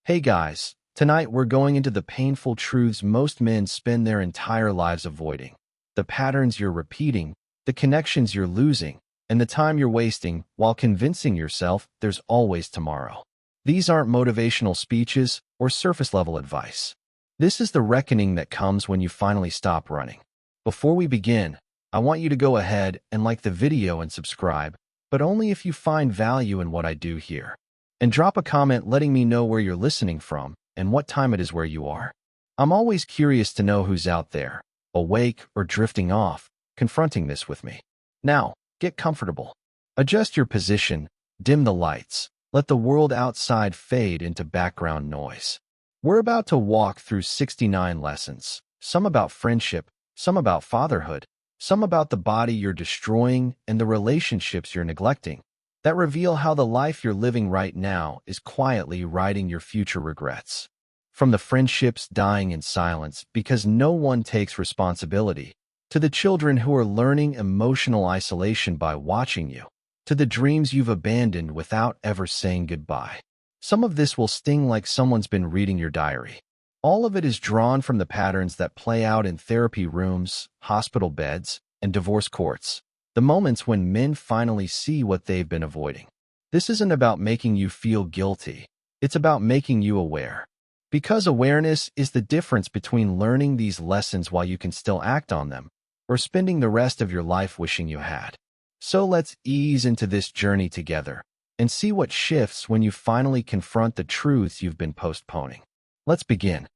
Hey guys, tonight we're going into the painful truths most men spend their entire lives avoiding. The patterns you're repeating, the connections you're losing, and the time you're wasting while convincing yourself there's always tomorrow. These aren't motivational speeches or surface-level advice. This is the reckoning that comes when you finally stop running. Before we begin, I want you to go ahead and like the video and subscribe, but only if you find value in what I do here. And drop a comment letting me know where you're listening from and what time it is where you are. I'm always curious to know who's out there, awake or drifting off, confronting this with me. Now, get comfortable. Adjust your position, dim the lights, let the world outside fade into background noise. We're about to walk through 69 lessons, some about friendship, some about fatherhood, some about the body you're destroying and the relationships you're neglecting, that reveal how the life you're living right now is quietly writing your future regrets. From the friendships dying in silence because no one takes responsibility, to the children who are learning emotional isolation by watching you, to the dreams you've abandoned without ever saying goodbye. Some of this will sting like someone's been reading your diary. All of it is drawn from the patterns that play out in therapy rooms, hospital beds, and divorce courts. The moments when men finally see what they've been avoiding. This isn't about making you feel guilty. It's about making you aware. Because awareness is the difference between learning these lessons while you can still act on them, or spending the rest of your life wishing you had. So let's ease into this journey together and see what shifts when you finally confront the truths you've been postponing. Let's begin.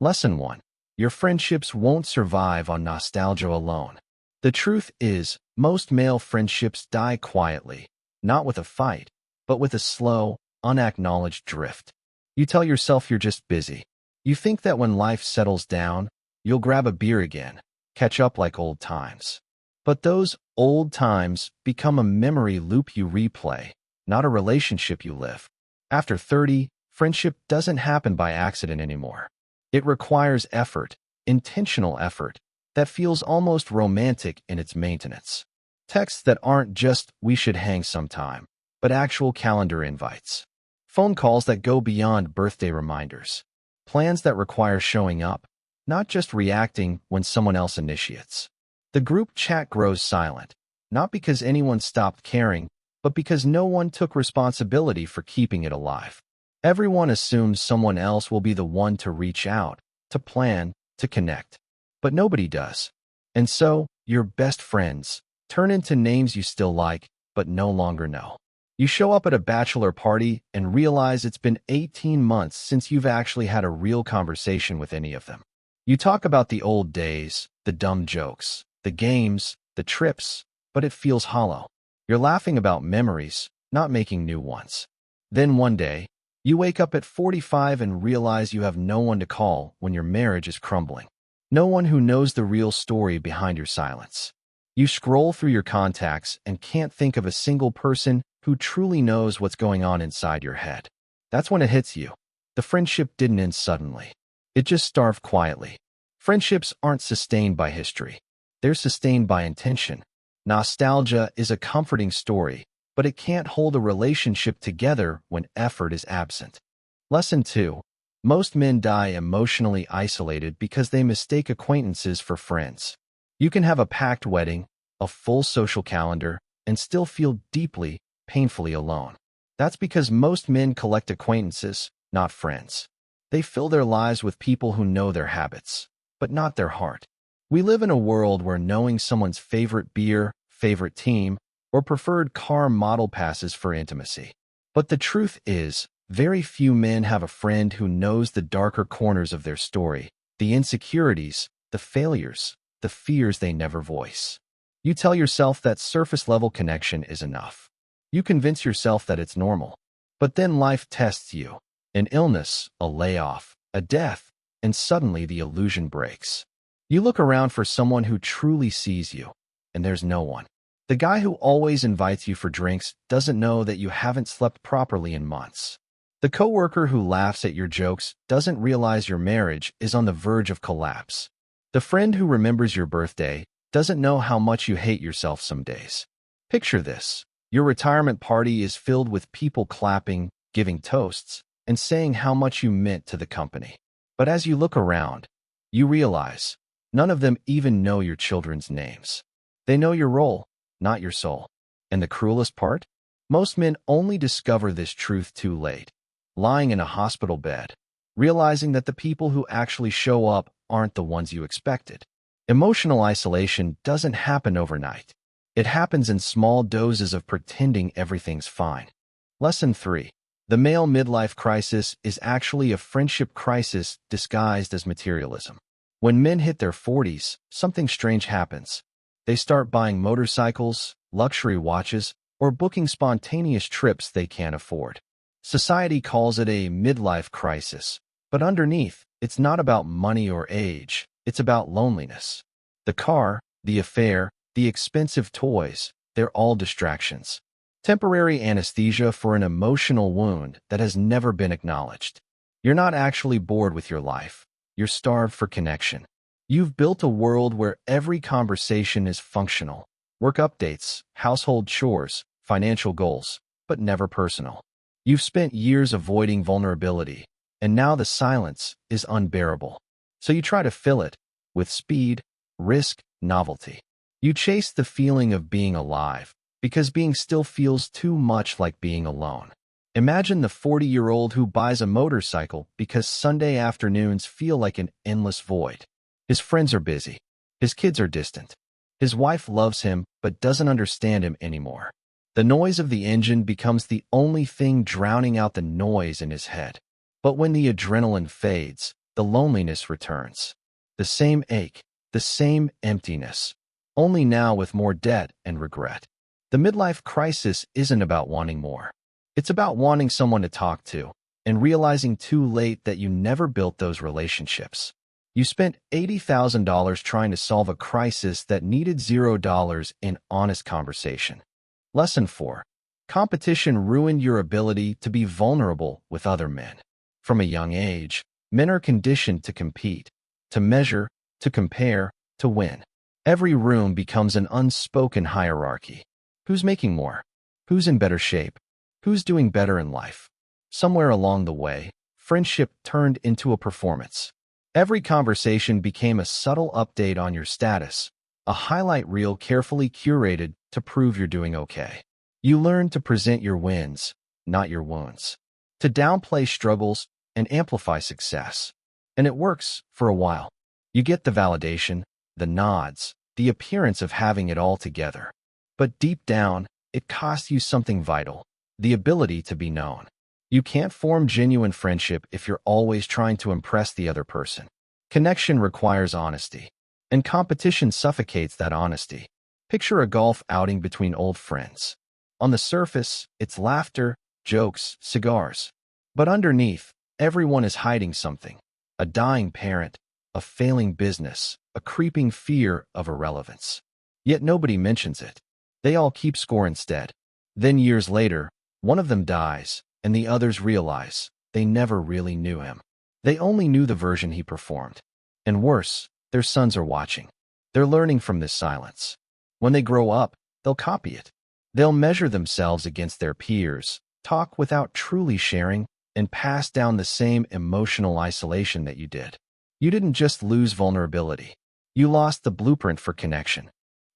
Lesson 1. Your friendships won't survive on nostalgia alone. The truth is, most male friendships die quietly, not with a fight, but with a slow, unacknowledged drift. You tell yourself you're just busy. You think that when life settles down, you'll grab a beer again, catch up like old times. But those old times become a memory loop you replay, not a relationship you live. After 30, friendship doesn't happen by accident anymore. It requires effort, intentional effort, that feels almost romantic in its maintenance. Texts that aren't just "we should hang sometime," but actual calendar invites. Phone calls that go beyond birthday reminders. Plans that require showing up, not just reacting when someone else initiates. The group chat grows silent, not because anyone stopped caring, but because no one took responsibility for keeping it alive. Everyone assumes someone else will be the one to reach out, to plan, to connect. But nobody does. And so, your best friends turn into names you still like, but no longer know. You show up at a bachelor party and realize it's been 18 months since you've actually had a real conversation with any of them. You talk about the old days, the dumb jokes, the games, the trips, but it feels hollow. You're laughing about memories, not making new ones. Then one day, you wake up at 45 and realize you have no one to call when your marriage is crumbling. No one who knows the real story behind your silence. You scroll through your contacts and can't think of a single person who truly knows what's going on inside your head. That's when it hits you. The friendship didn't end suddenly. It just starved quietly. Friendships aren't sustained by history. They're sustained by intention. Nostalgia is a comforting story, but it can't hold a relationship together when effort is absent. Lesson 2. Most men die emotionally isolated because they mistake acquaintances for friends. You can have a packed wedding, a full social calendar, and still feel deeply, painfully alone. That's because most men collect acquaintances, not friends. They fill their lives with people who know their habits, but not their heart. We live in a world where knowing someone's favorite beer, favorite team, or preferred car model passes for intimacy. But the truth is, very few men have a friend who knows the darker corners of their story, the insecurities, the failures, the fears they never voice. You tell yourself that surface-level connection is enough. You convince yourself that it's normal. But then life tests you. An illness, a layoff, a death, and suddenly the illusion breaks. You look around for someone who truly sees you, and there's no one. The guy who always invites you for drinks doesn't know that you haven't slept properly in months. The coworker who laughs at your jokes doesn't realize your marriage is on the verge of collapse. The friend who remembers your birthday doesn't know how much you hate yourself some days. Picture this. Your retirement party is filled with people clapping, giving toasts, and saying how much you meant to the company. But as you look around, you realize none of them even know your children's names. They know your role, not your soul. And the cruelest part? Most men only discover this truth too late, lying in a hospital bed, realizing that the people who actually show up aren't the ones you expected. Emotional isolation doesn't happen overnight. It happens in small doses of pretending everything's fine. Lesson 3. The male midlife crisis is actually a friendship crisis disguised as materialism. When men hit their 40s, something strange happens. They start buying motorcycles, luxury watches, or booking spontaneous trips they can't afford. Society calls it a midlife crisis, but underneath, it's not about money or age, it's about loneliness. The car, the affair, the expensive toys, they're all distractions. Temporary anesthesia for an emotional wound that has never been acknowledged. You're not actually bored with your life. You're starved for connection. You've built a world where every conversation is functional. Work updates, household chores, financial goals, but never personal. You've spent years avoiding vulnerability, and now the silence is unbearable. So you try to fill it with speed, risk, novelty. You chase the feeling of being alive, because being still feels too much like being alone. Imagine the 40-year-old who buys a motorcycle because Sunday afternoons feel like an endless void. His friends are busy. His kids are distant. His wife loves him but doesn't understand him anymore. The noise of the engine becomes the only thing drowning out the noise in his head. But when the adrenaline fades, the loneliness returns. The same ache, the same emptiness, only now with more debt and regret. The midlife crisis isn't about wanting more. It's about wanting someone to talk to and realizing too late that you never built those relationships. You spent $80,000 trying to solve a crisis that needed $0 in honest conversation. Lesson 4. Competition ruined your ability to be vulnerable with other men. From a young age, men are conditioned to compete, to measure, to compare, to win. Every room becomes an unspoken hierarchy. Who's making more? Who's in better shape? Who's doing better in life? Somewhere along the way, friendship turned into a performance. Every conversation became a subtle update on your status, a highlight reel carefully curated to prove you're doing okay. You learn to present your wins, not your wounds, to downplay struggles and amplify success. And it works for a while. You get the validation, the nods, the appearance of having it all together. But deep down, it costs you something vital, the ability to be known. You can't form genuine friendship if you're always trying to impress the other person. Connection requires honesty, and competition suffocates that honesty. Picture a golf outing between old friends. On the surface, it's laughter, jokes, cigars. But underneath, everyone is hiding something. A dying parent, a failing business, a creeping fear of irrelevance. Yet nobody mentions it. They all keep score instead. Then years later, one of them dies, and the others realize they never really knew him. They only knew the version he performed. And worse, their sons are watching. They're learning from this silence. When they grow up, they'll copy it. They'll measure themselves against their peers, talk without truly sharing, and pass down the same emotional isolation that you did. You didn't just lose vulnerability. You lost the blueprint for connection.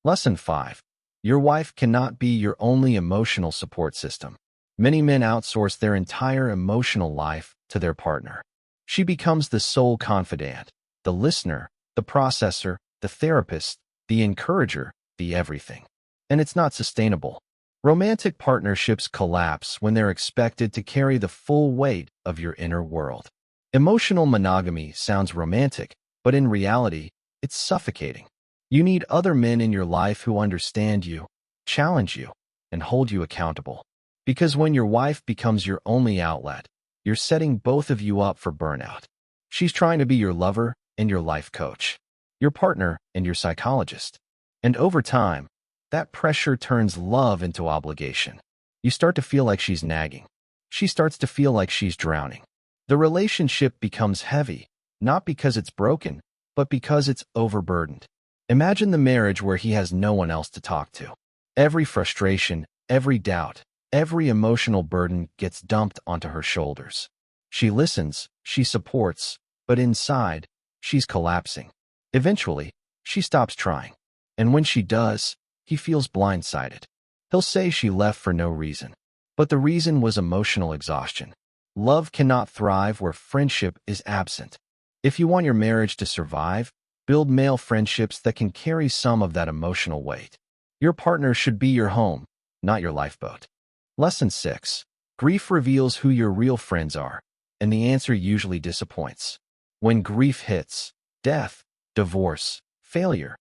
Lesson 5. Your wife cannot be your only emotional support system. Many men outsource their entire emotional life to their partner. She becomes the sole confidant, the listener, the processor, the therapist, the encourager, the everything. And it's not sustainable. Romantic partnerships collapse when they're expected to carry the full weight of your inner world. Emotional monogamy sounds romantic, but in reality, it's suffocating. You need other men in your life who understand you, challenge you, and hold you accountable. Because when your wife becomes your only outlet, you're setting both of you up for burnout. She's trying to be your lover and your life coach, your partner and your psychologist. And over time, that pressure turns love into obligation. You start to feel like she's nagging. She starts to feel like she's drowning. The relationship becomes heavy, not because it's broken, but because it's overburdened. Imagine the marriage where he has no one else to talk to. Every frustration, every doubt, every emotional burden gets dumped onto her shoulders. She listens, she supports, but inside, she's collapsing. Eventually, she stops trying. And when she does, he feels blindsided. He'll say she left for no reason. But the reason was emotional exhaustion. Love cannot thrive where friendship is absent. If you want your marriage to survive, build male friendships that can carry some of that emotional weight. Your partner should be your home, not your lifeboat. Lesson 6. Grief reveals who your real friends are, and the answer usually disappoints. When grief hits, death, divorce, failure,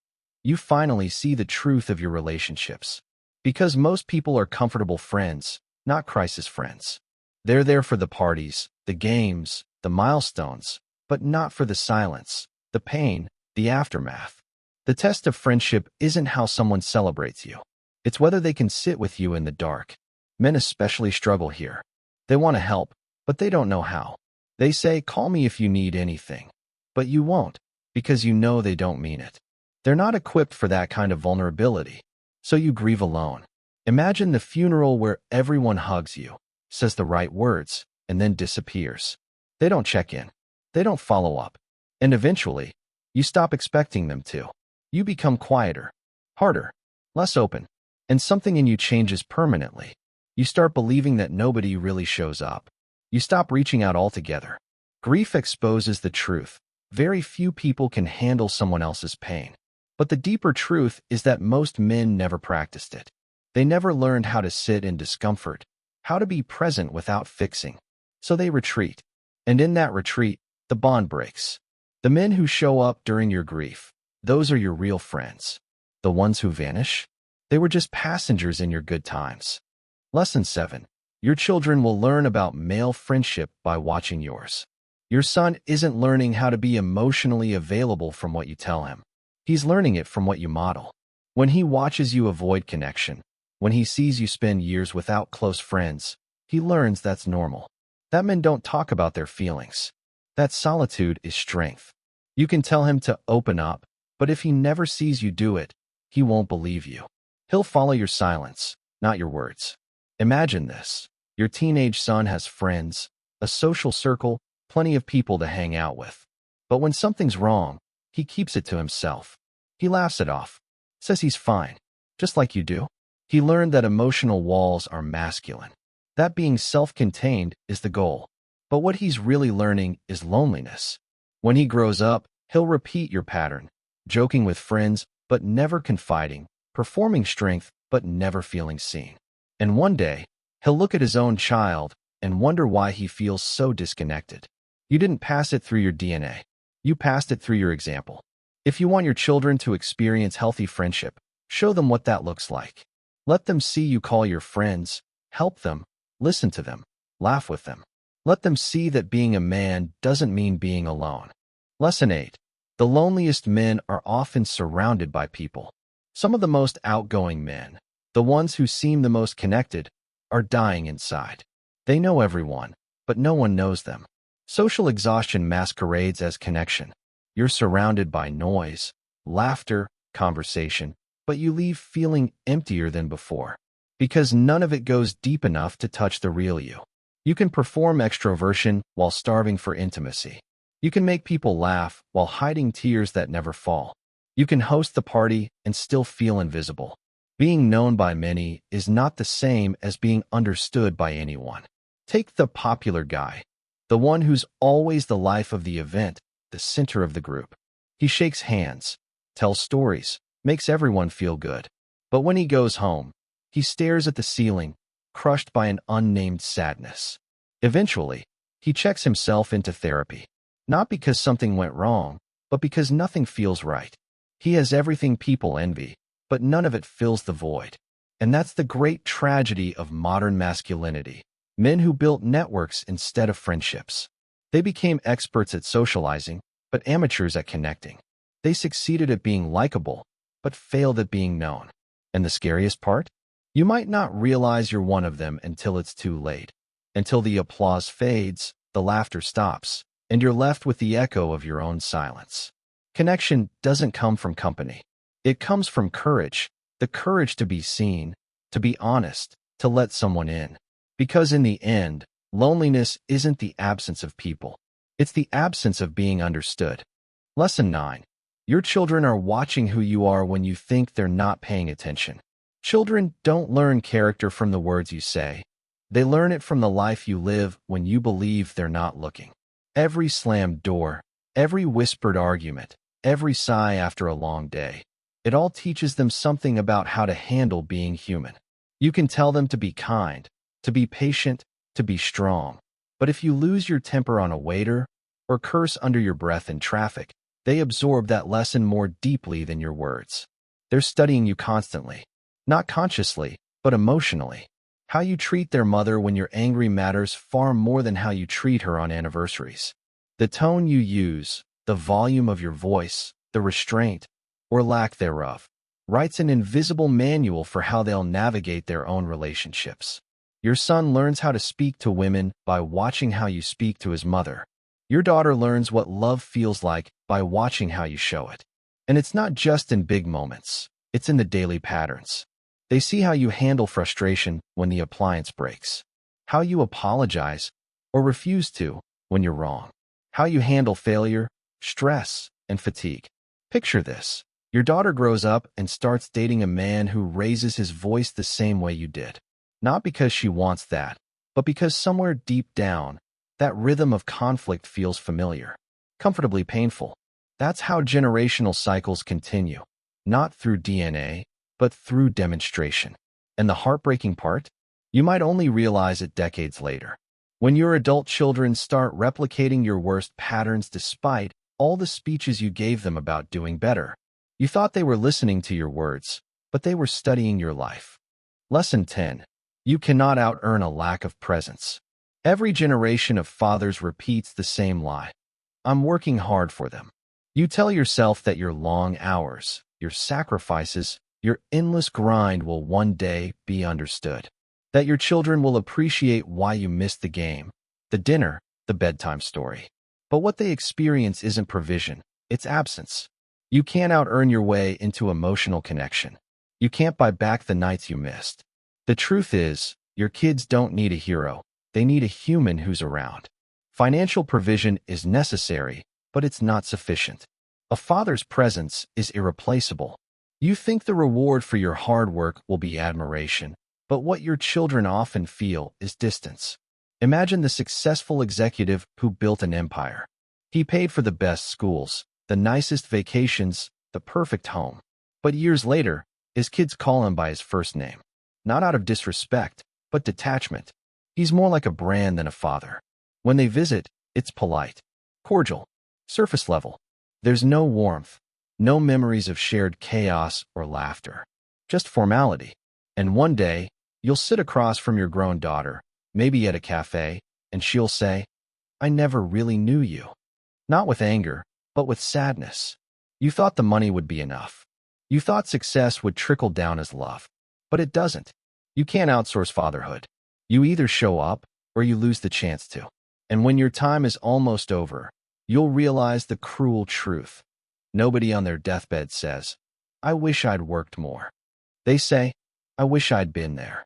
you finally see the truth of your relationships. Because most people are comfortable friends, not crisis friends. They're there for the parties, the games, the milestones, but not for the silence, the pain, the aftermath. The test of friendship isn't how someone celebrates you. It's whether they can sit with you in the dark. Men especially struggle here. They want to help, but they don't know how. They say, "Call me if you need anything." But you won't, because you know they don't mean it. They're not equipped for that kind of vulnerability. So you grieve alone. Imagine the funeral where everyone hugs you, says the right words, and then disappears. They don't check in. They don't follow up. And eventually, you stop expecting them to. You become quieter, harder, less open, and something in you changes permanently. You start believing that nobody really shows up. You stop reaching out altogether. Grief exposes the truth. Very few people can handle someone else's pain. But the deeper truth is that most men never practiced it. They never learned how to sit in discomfort, how to be present without fixing. So they retreat. And in that retreat, the bond breaks. The men who show up during your grief, those are your real friends. The ones who vanish? They were just passengers in your good times. Lesson 7. Your children will learn about male friendship by watching yours. Your son isn't learning how to be emotionally available from what you tell him. He's learning it from what you model. When he watches you avoid connection, when he sees you spend years without close friends, he learns that's normal. That men don't talk about their feelings. That solitude is strength. You can tell him to open up, but if he never sees you do it, he won't believe you. He'll follow your silence, not your words. Imagine this. Your teenage son has friends, a social circle, plenty of people to hang out with. But when something's wrong, he keeps it to himself. He laughs it off, says he's fine, just like you do. He learned that emotional walls are masculine. That being self-contained is the goal. But what he's really learning is loneliness. When he grows up, he'll repeat your pattern, joking with friends, but never confiding, performing strength, but never feeling seen. And one day, he'll look at his own child and wonder why he feels so disconnected. You didn't pass it through your DNA. You passed it through your example. If you want your children to experience healthy friendship, show them what that looks like. Let them see you call your friends, help them, listen to them, laugh with them. Let them see that being a man doesn't mean being alone. Lesson 8. The loneliest men are often surrounded by people. Some of the most outgoing men, the ones who seem the most connected, are dying inside. They know everyone, but no one knows them. Social exhaustion masquerades as connection. You're surrounded by noise, laughter, conversation, but you leave feeling emptier than before. Because none of it goes deep enough to touch the real you. You can perform extroversion while starving for intimacy. You can make people laugh while hiding tears that never fall. You can host the party and still feel invisible. Being known by many is not the same as being understood by anyone. Take the popular guy, the one who's always the life of the event, the center of the group. He shakes hands, tells stories, makes everyone feel good. But when he goes home, he stares at the ceiling, crushed by an unnamed sadness. Eventually, he checks himself into therapy. Not because something went wrong, but because nothing feels right. He has everything people envy, but none of it fills the void. And that's the great tragedy of modern masculinity. Men who built networks instead of friendships. They became experts at socializing, but amateurs at connecting. They succeeded at being likable, but failed at being known. And the scariest part? You might not realize you're one of them until it's too late. Until the applause fades, the laughter stops, and you're left with the echo of your own silence. Connection doesn't come from company. It comes from courage, the courage to be seen, to be honest, to let someone in. Because in the end, Loneliness isn't the absence of people. It's the absence of being understood. Lesson 9. Your children are watching who you are when you think they're not paying attention. Children don't learn character from the words you say. They learn it from the life you live when you believe they're not looking. Every slammed door, every whispered argument, every sigh after a long day, it all teaches them something about how to handle being human. You can tell them to be kind, to be patient, to be strong. But if you lose your temper on a waiter or curse under your breath in traffic, they absorb that lesson more deeply than your words. They're studying you constantly, not consciously, but emotionally. How you treat their mother when you're angry matters far more than how you treat her on anniversaries. The tone you use, the volume of your voice, the restraint, or lack thereof, writes an invisible manual for how they'll navigate their own relationships. Your son learns how to speak to women by watching how you speak to his mother. Your daughter learns what love feels like by watching how you show it. And it's not just in big moments, it's in the daily patterns. They see how you handle frustration when the appliance breaks, how you apologize or refuse to when you're wrong, how you handle failure, stress, and fatigue. Picture this. Your daughter grows up and starts dating a man who raises his voice the same way you did. Not because she wants that, but because somewhere deep down, that rhythm of conflict feels familiar, comfortably painful. That's how generational cycles continue, not through DNA, but through demonstration. And the heartbreaking part? You might only realize it decades later, when your adult children start replicating your worst patterns despite all the speeches you gave them about doing better. You thought they were listening to your words, but they were studying your life. Lesson 10. You cannot out-earn a lack of presence. Every generation of fathers repeats the same lie. I'm working hard for them. You tell yourself that your long hours, your sacrifices, your endless grind will one day be understood. That your children will appreciate why you missed the game, the dinner, the bedtime story. But what they experience isn't provision, it's absence. You can't out-earn your way into emotional connection. You can't buy back the nights you missed. The truth is, your kids don't need a hero. They need a human who's around. Financial provision is necessary, but it's not sufficient. A father's presence is irreplaceable. You think the reward for your hard work will be admiration, but what your children often feel is distance. Imagine the successful executive who built an empire. He paid for the best schools, the nicest vacations, the perfect home. But years later, his kids call him by his first name. Not out of disrespect, but detachment. He's more like a brand than a father. When they visit, it's polite, cordial, surface level. There's no warmth, no memories of shared chaos or laughter, just formality. And one day, you'll sit across from your grown daughter, maybe at a cafe, and she'll say, I never really knew you. Not with anger, but with sadness. You thought the money would be enough. You thought success would trickle down as love. But it doesn't. You can't outsource fatherhood. You either show up or you lose the chance to. And when your time is almost over, you'll realize the cruel truth. Nobody on their deathbed says, I wish I'd worked more. They say, I wish I'd been there.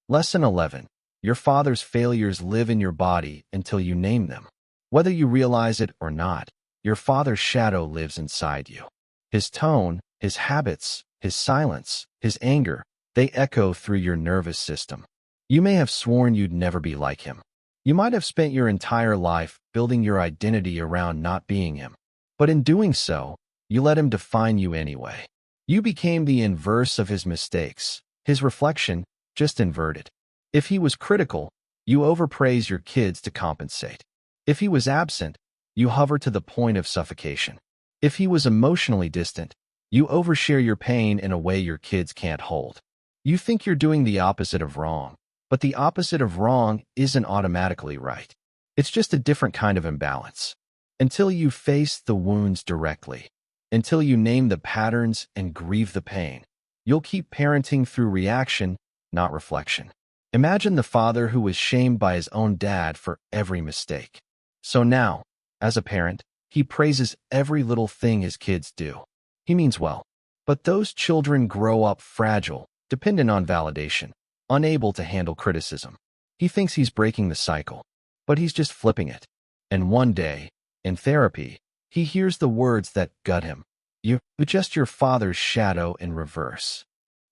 Lesson 11. Your father's failures live in your body until you name them. Whether you realize it or not, your father's shadow lives inside you. His tone, his habits, his silence, his anger, they echo through your nervous system. You may have sworn you'd never be like him. You might have spent your entire life building your identity around not being him. But in doing so, you let him define you anyway. You became the inverse of his mistakes, his reflection, just inverted. If he was critical, you overpraise your kids to compensate. If he was absent, you hover to the point of suffocation. If he was emotionally distant, you overshare your pain in a way your kids can't hold. You think you're doing the opposite of wrong, but the opposite of wrong isn't automatically right. It's just a different kind of imbalance. Until you face the wounds directly, until you name the patterns and grieve the pain, you'll keep parenting through reaction, not reflection. Imagine the father who was shamed by his own dad for every mistake. So now, as a parent, he praises every little thing his kids do. He means well. But those children grow up fragile, dependent on validation, unable to handle criticism. He thinks he's breaking the cycle. but he's just flipping it. And one day, in therapy, he hears the words that gut him. You're just your father's shadow in reverse.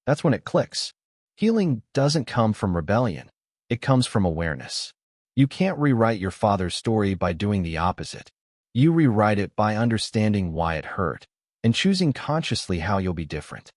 That's when it clicks. Healing doesn't come from rebellion. It comes from awareness. You can't rewrite your father's story by doing the opposite. You rewrite it by understanding why it hurt and choosing consciously how you'll be different.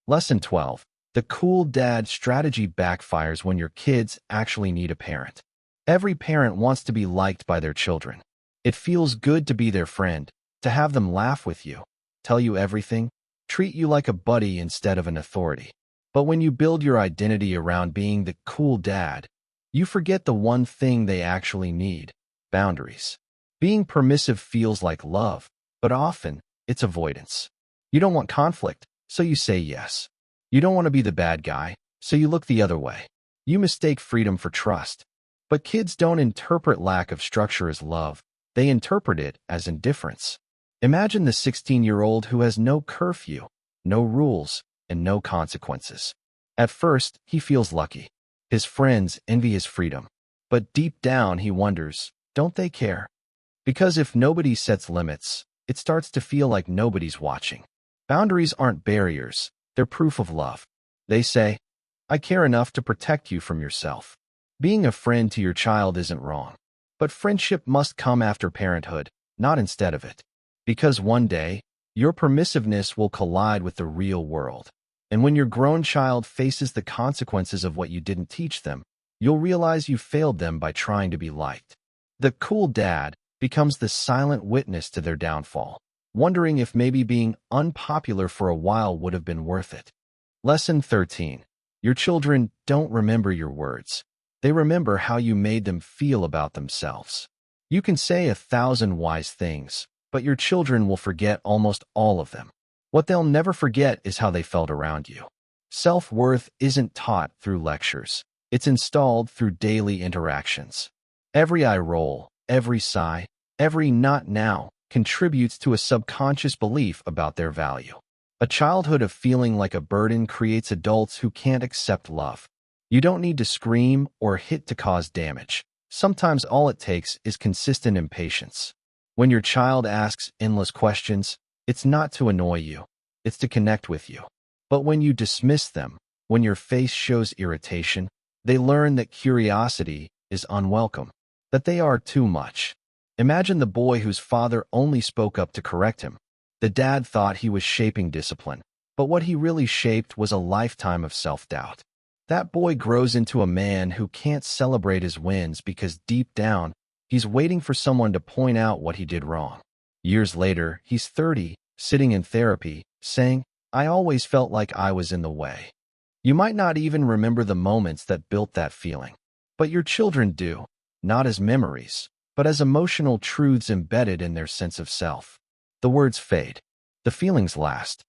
Lesson 12. The cool dad strategy backfires when your kids actually need a parent. Every parent wants to be liked by their children. It feels good to be their friend, to have them laugh with you, tell you everything, treat you like a buddy instead of an authority. But when you build your identity around being the cool dad, you forget the one thing they actually need: boundaries. Being permissive feels like love, but often it's avoidance. You don't want conflict, so you say yes. You don't want to be the bad guy, so you look the other way. You mistake freedom for trust. But kids don't interpret lack of structure as love. They interpret it as indifference. Imagine the 16-year-old who has no curfew, no rules, and no consequences. At first, he feels lucky. His friends envy his freedom. But deep down, he wonders, don't they care? Because if nobody sets limits, it starts to feel like nobody's watching. Boundaries aren't barriers. They're proof of love. They say, I care enough to protect you from yourself. Being a friend to your child isn't wrong. But friendship must come after parenthood, not instead of it. Because one day, your permissiveness will collide with the real world. And when your grown child faces the consequences of what you didn't teach them, you'll realize you failed them by trying to be liked. The cool dad becomes the silent witness to their downfall, wondering if maybe being unpopular for a while would have been worth it. Lesson 13. Your children don't remember your words. They remember how you made them feel about themselves. You can say 1,000 wise things, but your children will forget almost all of them. What they'll never forget is how they felt around you. Self-worth isn't taught through lectures. It's installed through daily interactions. Every eye roll, every sigh, every not now contributes to a subconscious belief about their value. A childhood of feeling like a burden creates adults who can't accept love. You don't need to scream or hit to cause damage. Sometimes all it takes is consistent impatience. When your child asks endless questions, it's not to annoy you. It's to connect with you. But when you dismiss them, when your face shows irritation, they learn that curiosity is unwelcome, that they are too much. Imagine the boy whose father only spoke up to correct him. The dad thought he was shaping discipline, but what he really shaped was a lifetime of self-doubt. That boy grows into a man who can't celebrate his wins because deep down, he's waiting for someone to point out what he did wrong. Years later, he's 30, sitting in therapy, saying, I always felt like I was in the way. You might not even remember the moments that built that feeling, but your children do, not as memories, but as emotional truths embedded in their sense of self. The words fade. The feelings last.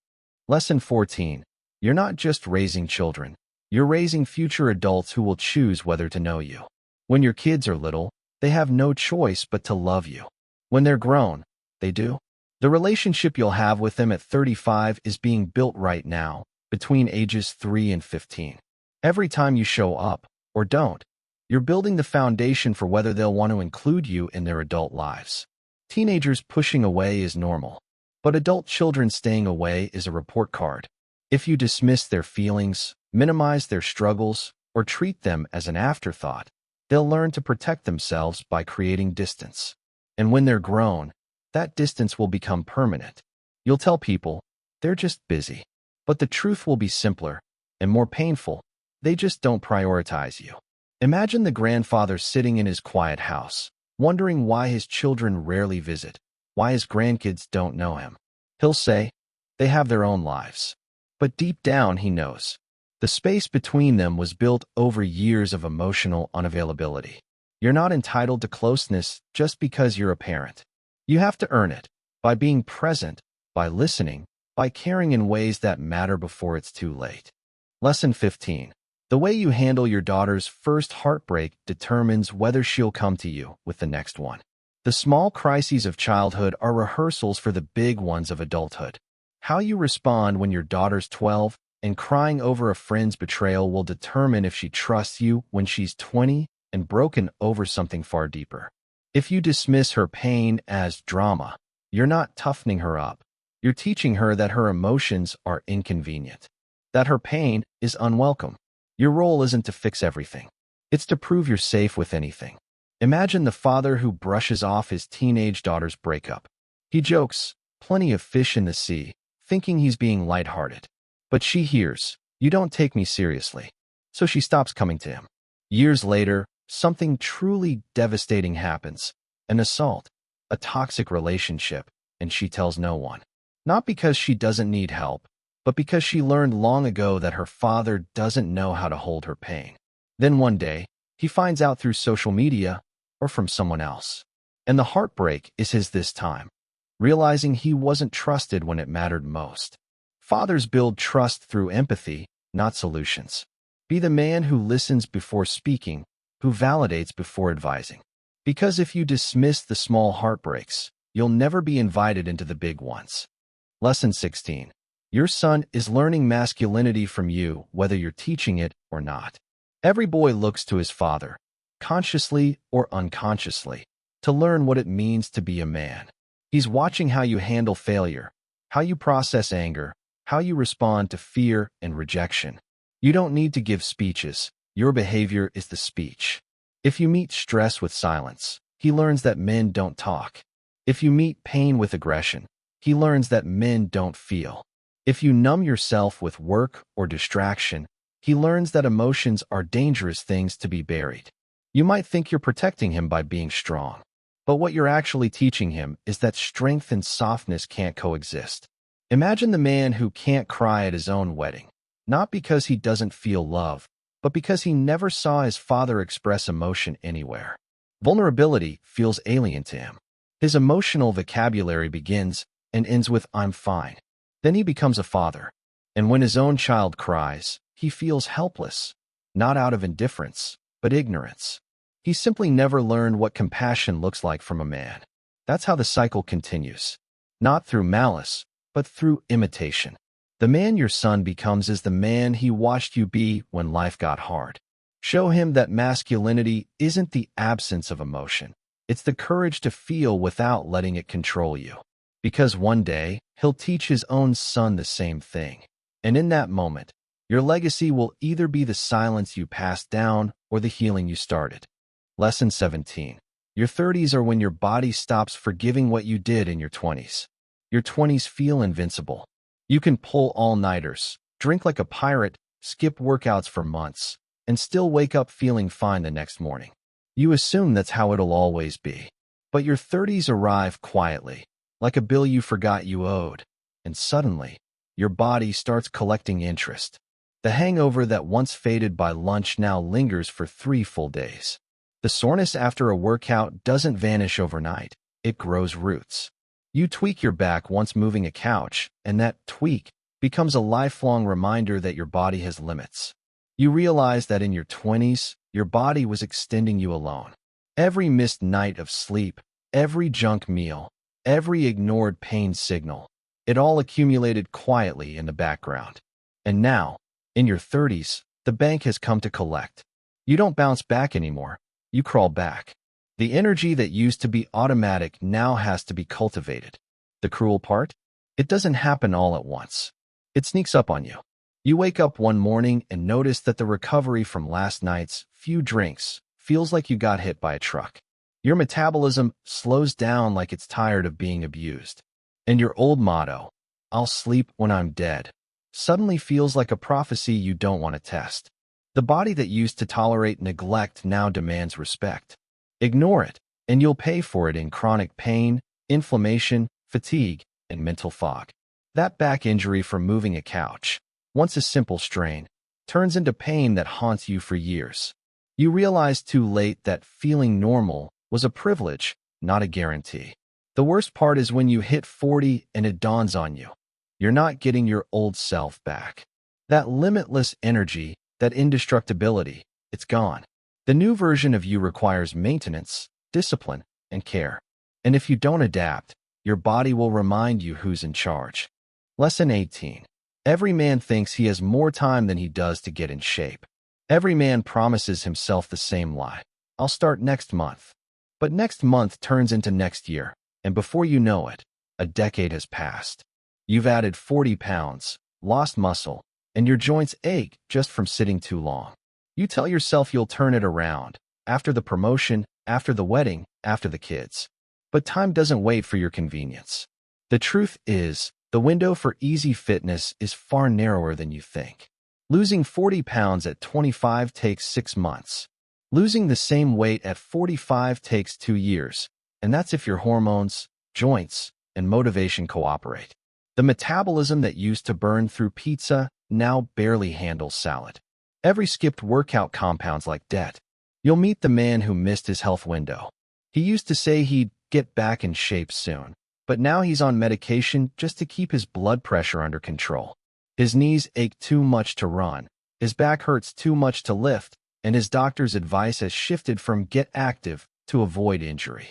Lesson 14. You're not just raising children. You're raising future adults who will choose whether to know you. When your kids are little, they have no choice but to love you. When they're grown, they do. The relationship you'll have with them at 35 is being built right now, between ages 3 and 15. Every time you show up, or don't, you're building the foundation for whether they'll want to include you in their adult lives. Teenagers pushing away is normal, but adult children staying away is a report card. If you dismiss their feelings, minimize their struggles, or treat them as an afterthought, they'll learn to protect themselves by creating distance. And when they're grown, that distance will become permanent. You'll tell people, they're just busy. But the truth will be simpler and more painful. They just don't prioritize you. Imagine the grandfather sitting in his quiet house, wondering why his children rarely visit, why his grandkids don't know him. He'll say, they have their own lives. But deep down, he knows. The space between them was built over years of emotional unavailability. You're not entitled to closeness just because you're a parent. You have to earn it by being present, by listening, by caring in ways that matter before it's too late. Lesson 15. The way you handle your daughter's first heartbreak determines whether she'll come to you with the next one. The small crises of childhood are rehearsals for the big ones of adulthood. How you respond when your daughter's 12 and crying over a friend's betrayal will determine if she trusts you when she's 20 and broken over something far deeper. If you dismiss her pain as drama, you're not toughening her up. You're teaching her that her emotions are inconvenient, that her pain is unwelcome. Your role isn't to fix everything. It's to prove you're safe with anything. Imagine the father who brushes off his teenage daughter's breakup. He jokes, "Plenty of fish in the sea," thinking he's being lighthearted. But she hears, "You don't take me seriously." So she stops coming to him. Years later, something truly devastating happens. An assault, a toxic relationship, and she tells no one. Not because she doesn't need help, but because she learned long ago that her father doesn't know how to hold her pain. Then one day, he finds out through social media or from someone else. And the heartbreak is his this time, realizing he wasn't trusted when it mattered most. Fathers build trust through empathy, not solutions. Be the man who listens before speaking, who validates before advising. Because if you dismiss the small heartbreaks, you'll never be invited into the big ones. Lesson 16. Your son is learning masculinity from you, whether you're teaching it or not. Every boy looks to his father, consciously or unconsciously, to learn what it means to be a man. He's watching how you handle failure, how you process anger, how you respond to fear and rejection. You don't need to give speeches. Your behavior is the speech. If you meet stress with silence, he learns that men don't talk. If you meet pain with aggression, he learns that men don't feel. If you numb yourself with work or distraction, he learns that emotions are dangerous things to be buried. You might think you're protecting him by being strong, but what you're actually teaching him is that strength and softness can't coexist. Imagine the man who can't cry at his own wedding, not because he doesn't feel love, but because he never saw his father express emotion anywhere. Vulnerability feels alien to him. His emotional vocabulary begins and ends with "I'm fine." Then he becomes a father, and when his own child cries, he feels helpless, not out of indifference, but ignorance. He simply never learned what compassion looks like from a man. That's how the cycle continues, not through malice, but through imitation. The man your son becomes is the man he watched you be when life got hard. Show him that masculinity isn't the absence of emotion. It's the courage to feel without letting it control you. Because one day, he'll teach his own son the same thing. And in that moment, your legacy will either be the silence you passed down or the healing you started. Lesson 17. Your 30s are when your body stops forgiving what you did in your 20s. Your 20s feel invincible. You can pull all-nighters, drink like a pirate, skip workouts for months, and still wake up feeling fine the next morning. You assume that's how it'll always be. But your 30s arrive quietly, like a bill you forgot you owed, and suddenly, your body starts collecting interest. The hangover that once faded by lunch now lingers for 3 full days. The soreness after a workout doesn't vanish overnight. It grows roots. You tweak your back once moving a couch, and that tweak becomes a lifelong reminder that your body has limits. You realize that in your 20s, your body was extending you alone. Every missed night of sleep, every junk meal, every ignored pain signal, it all accumulated quietly in the background. And now, in your 30s, the bank has come to collect. You don't bounce back anymore. You crawl back. The energy that used to be automatic now has to be cultivated. The cruel part? It doesn't happen all at once. It sneaks up on you. You wake up one morning and notice that the recovery from last night's few drinks feels like you got hit by a truck. Your metabolism slows down like it's tired of being abused. And your old motto, "I'll sleep when I'm dead," suddenly feels like a prophecy you don't want to test. The body that used to tolerate neglect now demands respect. Ignore it, and you'll pay for it in chronic pain, inflammation, fatigue, and mental fog. That back injury from moving a couch, once a simple strain, turns into pain that haunts you for years. You realize too late that feeling normal was a privilege, not a guarantee. The worst part is when you hit 40 and it dawns on you. You're not getting your old self back. That limitless energy, that indestructibility, it's gone. The new version of you requires maintenance, discipline, and care. And if you don't adapt, your body will remind you who's in charge. Lesson 18. Every man thinks he has more time than he does to get in shape. Every man promises himself the same lie. I'll start next month. But next month turns into next year, and before you know it, a decade has passed. You've added 40 pounds, lost muscle, and your joints ache just from sitting too long. You tell yourself you'll turn it around, after the promotion, after the wedding, after the kids. But time doesn't wait for your convenience. The truth is, the window for easy fitness is far narrower than you think. Losing 40 pounds at 25 takes 6 months. Losing the same weight at 45 takes 2 years, and that's if your hormones, joints, and motivation cooperate. The metabolism that used to burn through pizza now barely handles salad. Every skipped workout compounds like debt. You'll meet the man who missed his health window. He used to say he'd get back in shape soon, but now he's on medication just to keep his blood pressure under control. His knees ache too much to run, his back hurts too much to lift, and his doctor's advice has shifted from get active to avoid injury.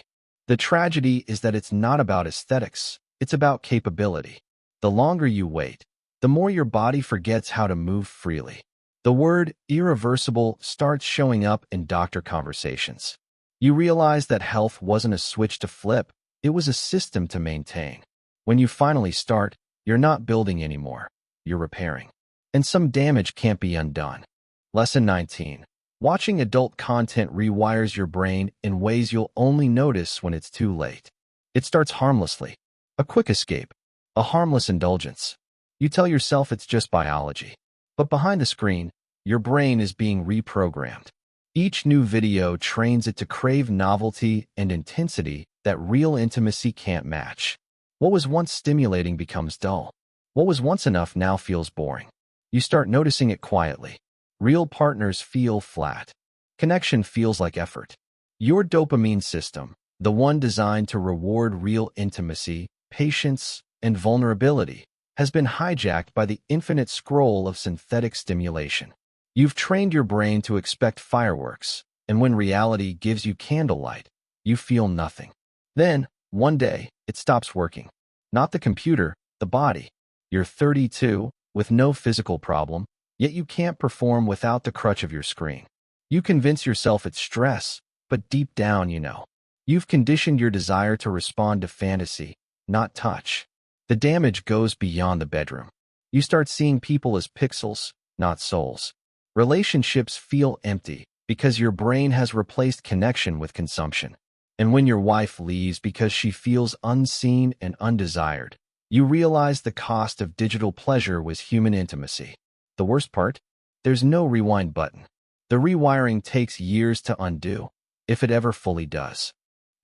The tragedy is that it's not about aesthetics, it's about capability. The longer you wait, the more your body forgets how to move freely. The word irreversible starts showing up in doctor conversations. You realize that health wasn't a switch to flip, it was a system to maintain. When you finally start, you're not building anymore, you're repairing. And some damage can't be undone. Lesson 19. Watching adult content rewires your brain in ways you'll only notice when it's too late. It starts harmlessly. A quick escape. A harmless indulgence. You tell yourself it's just biology. But behind the screen, your brain is being reprogrammed. Each new video trains it to crave novelty and intensity that real intimacy can't match. What was once stimulating becomes dull. What was once enough now feels boring. You start noticing it quietly. Real partners feel flat. Connection feels like effort. Your dopamine system, the one designed to reward real intimacy, patience, and vulnerability, has been hijacked by the infinite scroll of synthetic stimulation. You've trained your brain to expect fireworks, and when reality gives you candlelight, you feel nothing. Then, one day, it stops working. Not the computer, the body. You're 32, with no physical problem, yet you can't perform without the crutch of your screen. You convince yourself it's stress, but deep down you know. You've conditioned your desire to respond to fantasy, not touch. The damage goes beyond the bedroom. You start seeing people as pixels, not souls. Relationships feel empty because your brain has replaced connection with consumption. And when your wife leaves because she feels unseen and undesired, you realize the cost of digital pleasure was human intimacy. The worst part? There's no rewind button. The rewiring takes years to undo, if it ever fully does.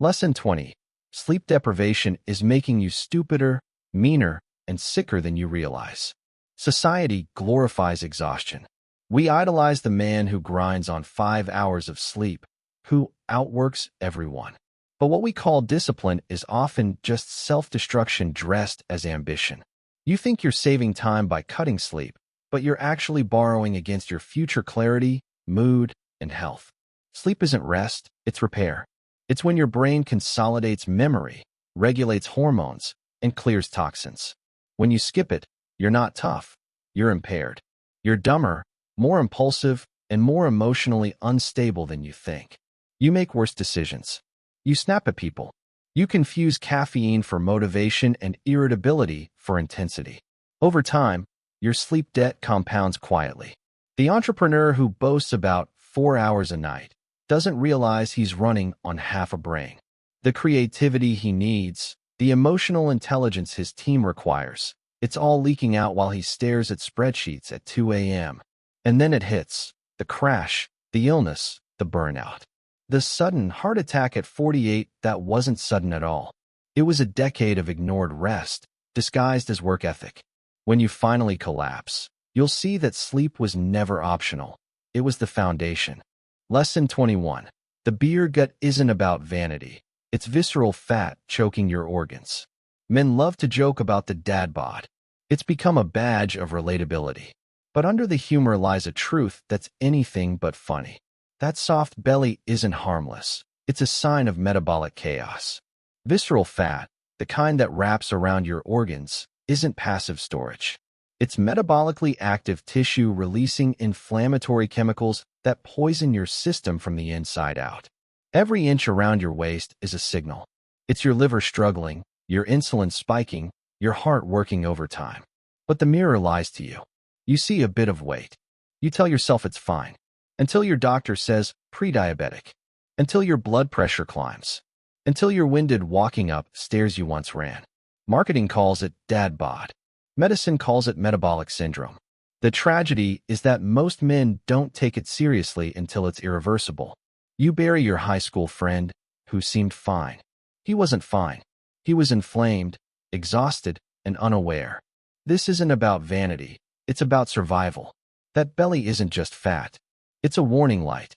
Lesson 20. Sleep deprivation is making you stupider, meaner, and sicker than you realize. Society glorifies exhaustion. We idolize the man who grinds on 5 hours of sleep, who outworks everyone. But what we call discipline is often just self-destruction dressed as ambition. You think you're saving time by cutting sleep, but you're actually borrowing against your future clarity, mood, and health. Sleep isn't rest, it's repair. It's when your brain consolidates memory, regulates hormones, and clears toxins. When you skip it, you're not tough, you're impaired. You're dumber, more impulsive, and more emotionally unstable than you think. You make worse decisions. You snap at people. You confuse caffeine for motivation and irritability for intensity. Over time, your sleep debt compounds quietly. The entrepreneur who boasts about 4 hours a night doesn't realize he's running on half a brain. The creativity he needs, the emotional intelligence his team requires, it's all leaking out while he stares at spreadsheets at 2 a.m. And then it hits, the crash, the illness, the burnout. The sudden heart attack at 48 that wasn't sudden at all. It was a decade of ignored rest, disguised as work ethic. When you finally collapse, you'll see that sleep was never optional. It was the foundation. Lesson 21. The beer gut isn't about vanity. It's visceral fat choking your organs. Men love to joke about the dad bod. It's become a badge of relatability. But under the humor lies a truth that's anything but funny. That soft belly isn't harmless. It's a sign of metabolic chaos. Visceral fat, the kind that wraps around your organs, isn't passive storage. It's metabolically active tissue releasing inflammatory chemicals that poison your system from the inside out. Every inch around your waist is a signal. It's your liver struggling, your insulin spiking, your heart working overtime. But the mirror lies to you. You see a bit of weight. You tell yourself it's fine. Until your doctor says pre-diabetic. Until your blood pressure climbs. Until you're winded walking up stairs you once ran. Marketing calls it dad bod. Medicine calls it metabolic syndrome. The tragedy is that most men don't take it seriously until it's irreversible. You bury your high school friend who seemed fine. He wasn't fine. He was inflamed, exhausted, and unaware. This isn't about vanity. It's about survival. That belly isn't just fat. It's a warning light.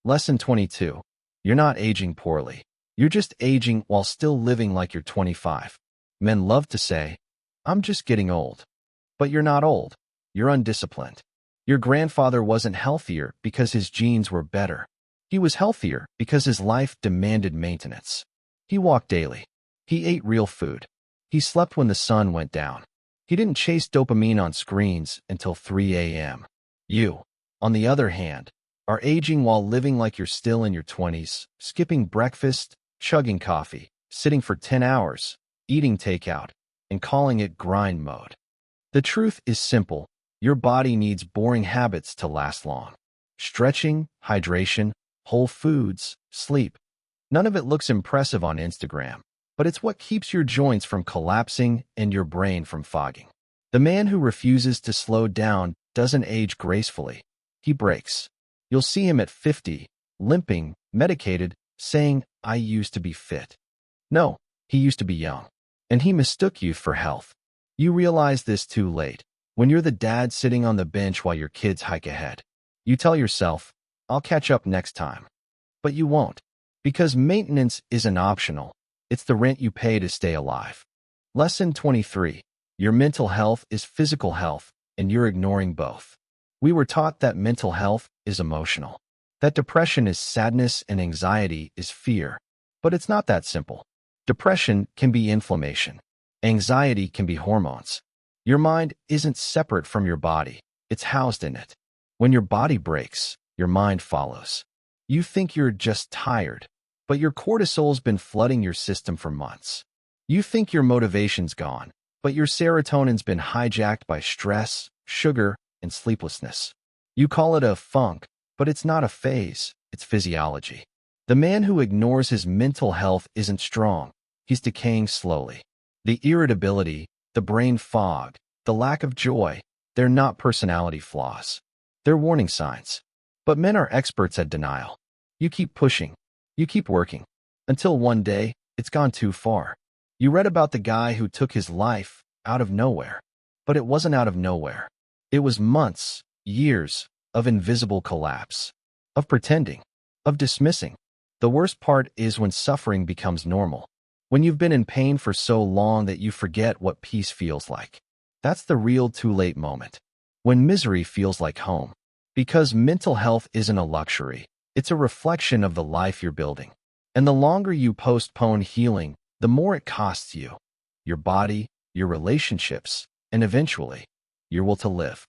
Lesson 22. You're not aging poorly. You're just aging while still living like you're 25. Men love to say, I'm just getting old. But you're not old. You're undisciplined. Your grandfather wasn't healthier because his genes were better. He was healthier because his life demanded maintenance. He walked daily. He ate real food. He slept when the sun went down. He didn't chase dopamine on screens until 3 a.m. You, on the other hand, are aging while living like you're still in your 20s, skipping breakfast, chugging coffee, sitting for 10 hours, eating takeout, and calling it grind mode. The truth is simple. Your body needs boring habits to last long. Stretching, hydration, whole foods, sleep. None of it looks impressive on Instagram, but it's what keeps your joints from collapsing and your brain from fogging. The man who refuses to slow down doesn't age gracefully. He breaks. You'll see him at 50, limping, medicated, saying, I used to be fit. No, he used to be young. And he mistook youth for health. You realize this too late, when you're the dad sitting on the bench while your kids hike ahead. You tell yourself, I'll catch up next time. But you won't. Because maintenance isn't optional. It's the rent you pay to stay alive. Lesson 23. Your mental health is physical health, and you're ignoring both. We were taught that mental health is emotional. That depression is sadness and anxiety is fear. But it's not that simple. Depression can be inflammation. Anxiety can be hormones. Your mind isn't separate from your body. It's housed in it. When your body breaks, your mind follows. You think you're just tired, but your cortisol's been flooding your system for months. You think your motivation's gone, but your serotonin's been hijacked by stress, sugar, and sleeplessness. You call it a funk, but it's not a phase, it's physiology. The man who ignores his mental health isn't strong. He's decaying slowly. The irritability, the brain fog, the lack of joy, they're not personality flaws. They're warning signs. But men are experts at denial. You keep pushing. You keep working. Until one day, it's gone too far. You read about the guy who took his life out of nowhere. But it wasn't out of nowhere. It was months, years, of invisible collapse. Of pretending. Of dismissing. The worst part is when suffering becomes normal. When you've been in pain for so long that you forget what peace feels like. That's the real too late moment. When misery feels like home. Because mental health isn't a luxury. It's a reflection of the life you're building. And the longer you postpone healing, the more it costs you. Your body, your relationships, and eventually, your will to live.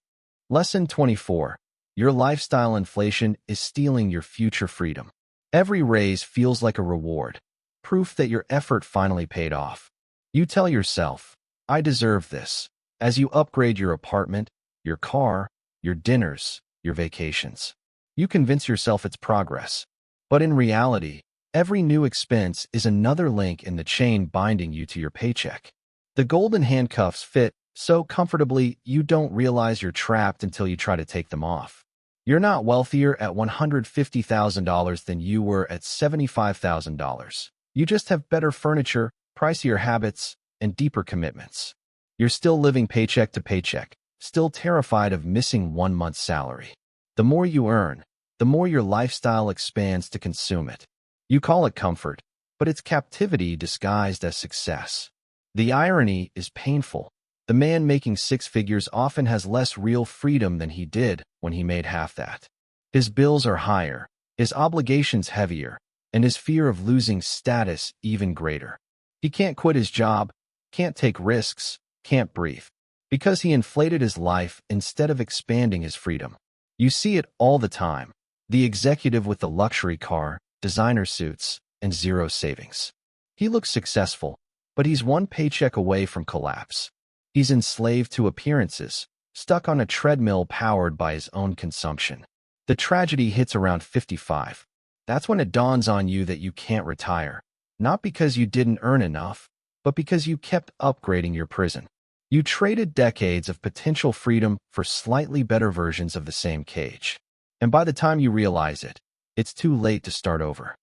Lesson 24. Your lifestyle inflation is stealing your future freedom. Every raise feels like a reward. Proof that your effort finally paid off. You tell yourself, I deserve this, as you upgrade your apartment, your car, your dinners, your vacations. You convince yourself it's progress. But in reality, every new expense is another link in the chain binding you to your paycheck. The golden handcuffs fit so comfortably you don't realize you're trapped until you try to take them off. You're not wealthier at $150,000 than you were at $75,000. You just have better furniture, pricier habits, and deeper commitments. You're still living paycheck to paycheck, still terrified of missing 1 month's salary. The more you earn, the more your lifestyle expands to consume it. You call it comfort, but it's captivity disguised as success. The irony is painful. The man making 6 figures often has less real freedom than he did when he made half that. His bills are higher, his obligations heavier, and his fear of losing status even greater. He can't quit his job, can't take risks, can't breathe, because he inflated his life instead of expanding his freedom. You see it all the time. The executive with the luxury car designer suits, and zero savings. He looks successful, but he's one paycheck away from collapse. He's enslaved to appearances, stuck on a treadmill powered by his own consumption. The tragedy hits around 55. That's when it dawns on you that you can't retire, not because you didn't earn enough, but because you kept upgrading your prison. You traded decades of potential freedom for slightly better versions of the same cage. And by the time you realize it, it's too late to start over.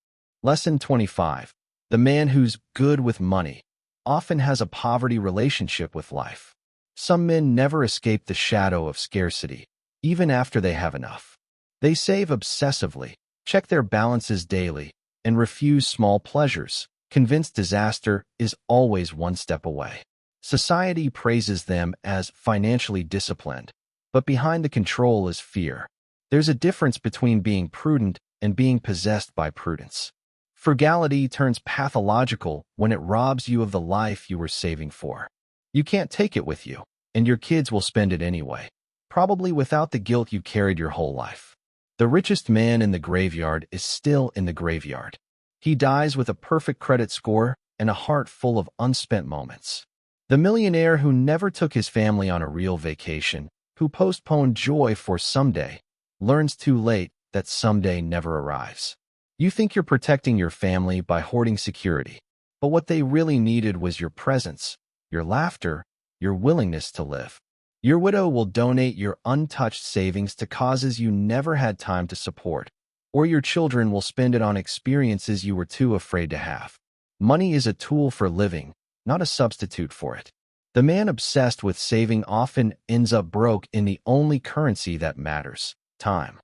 Lesson 25. The man who's good with money often has a poverty relationship with life. Some men never escape the shadow of scarcity, even after they have enough. They save obsessively, check their balances daily, and refuse small pleasures, convinced disaster is always one step away. Society praises them as financially disciplined, but behind the control is fear. There's a difference between being prudent and being possessed by prudence. Frugality turns pathological when it robs you of the life you were saving for. You can't take it with you, and your kids will spend it anyway, probably without the guilt you carried your whole life. The richest man in the graveyard is still in the graveyard. He dies with a perfect credit score and a heart full of unspent moments. The millionaire who never took his family on a real vacation, who postponed joy for someday, learns too late that someday never arrives. You think you're protecting your family by hoarding security, but what they really needed was your presence, your laughter, your willingness to live. Your widow will donate your untouched savings to causes you never had time to support, or your children will spend it on experiences you were too afraid to have. Money is a tool for living, not a substitute for it. The man obsessed with saving often ends up broke in the only currency that matters: time.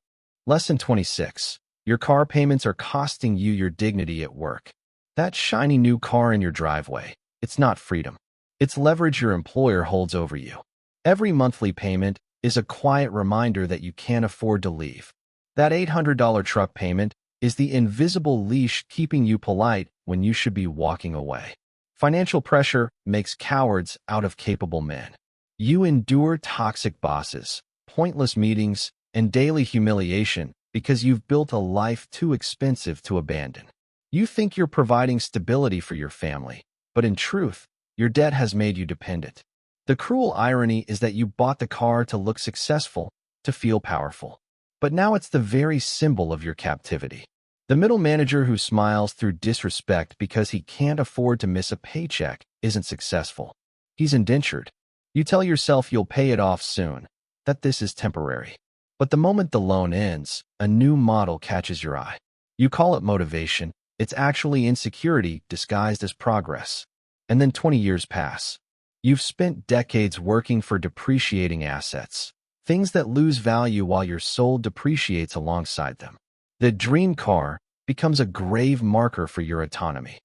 Lesson 26. Your car payments are costing you your dignity at work. That shiny new car in your driveway, it's not freedom. It's leverage your employer holds over you. Every monthly payment is a quiet reminder that you can't afford to leave. That $800 truck payment is the invisible leash keeping you polite when you should be walking away. Financial pressure makes cowards out of capable men. You endure toxic bosses, pointless meetings, and daily humiliation because you've built a life too expensive to abandon. You think you're providing stability for your family, but in truth, your debt has made you dependent. The cruel irony is that you bought the car to look successful, to feel powerful. But now it's the very symbol of your captivity. The middle manager who smiles through disrespect because he can't afford to miss a paycheck isn't successful. He's indentured. You tell yourself you'll pay it off soon, that this is temporary. But the moment the loan ends, a new model catches your eye. You call it motivation. It's actually insecurity disguised as progress. And then 20 years pass. You've spent decades working for depreciating assets, things that lose value while your soul depreciates alongside them. The dream car becomes a grave marker for your autonomy.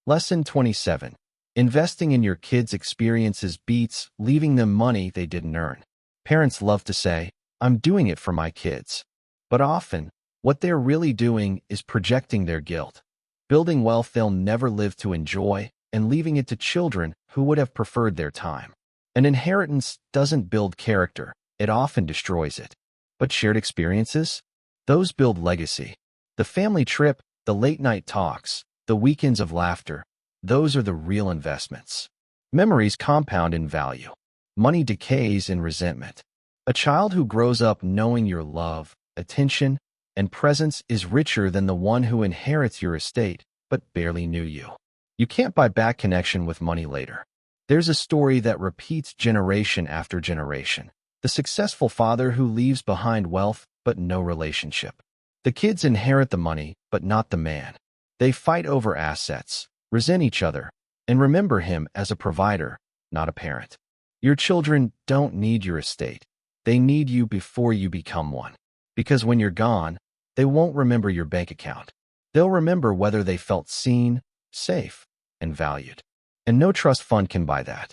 Lesson 27. Investing in your kids' experiences beats leaving them money they didn't earn. Parents love to say, "I'm doing it for my kids." But often, what they're really doing is projecting their guilt, building wealth they'll never live to enjoy, and leaving it to children who would have preferred their time. An inheritance doesn't build character, it often destroys it. But shared experiences? Those build legacy. The family trip, the late-night talks, the weekends of laughter, those are the real investments. Memories compound in value. Money decays in resentment. A child who grows up knowing your love, attention, and presence is richer than the one who inherits your estate but barely knew you. You can't buy back connection with money later. There's a story that repeats generation after generation. The successful father who leaves behind wealth but no relationship. The kids inherit the money but not the man. They fight over assets, resent each other, and remember him as a provider, not a parent. Your children don't need your estate. They need you before you become one. Because when you're gone, they won't remember your bank account. They'll remember whether they felt seen, safe, and valued. And no trust fund can buy that.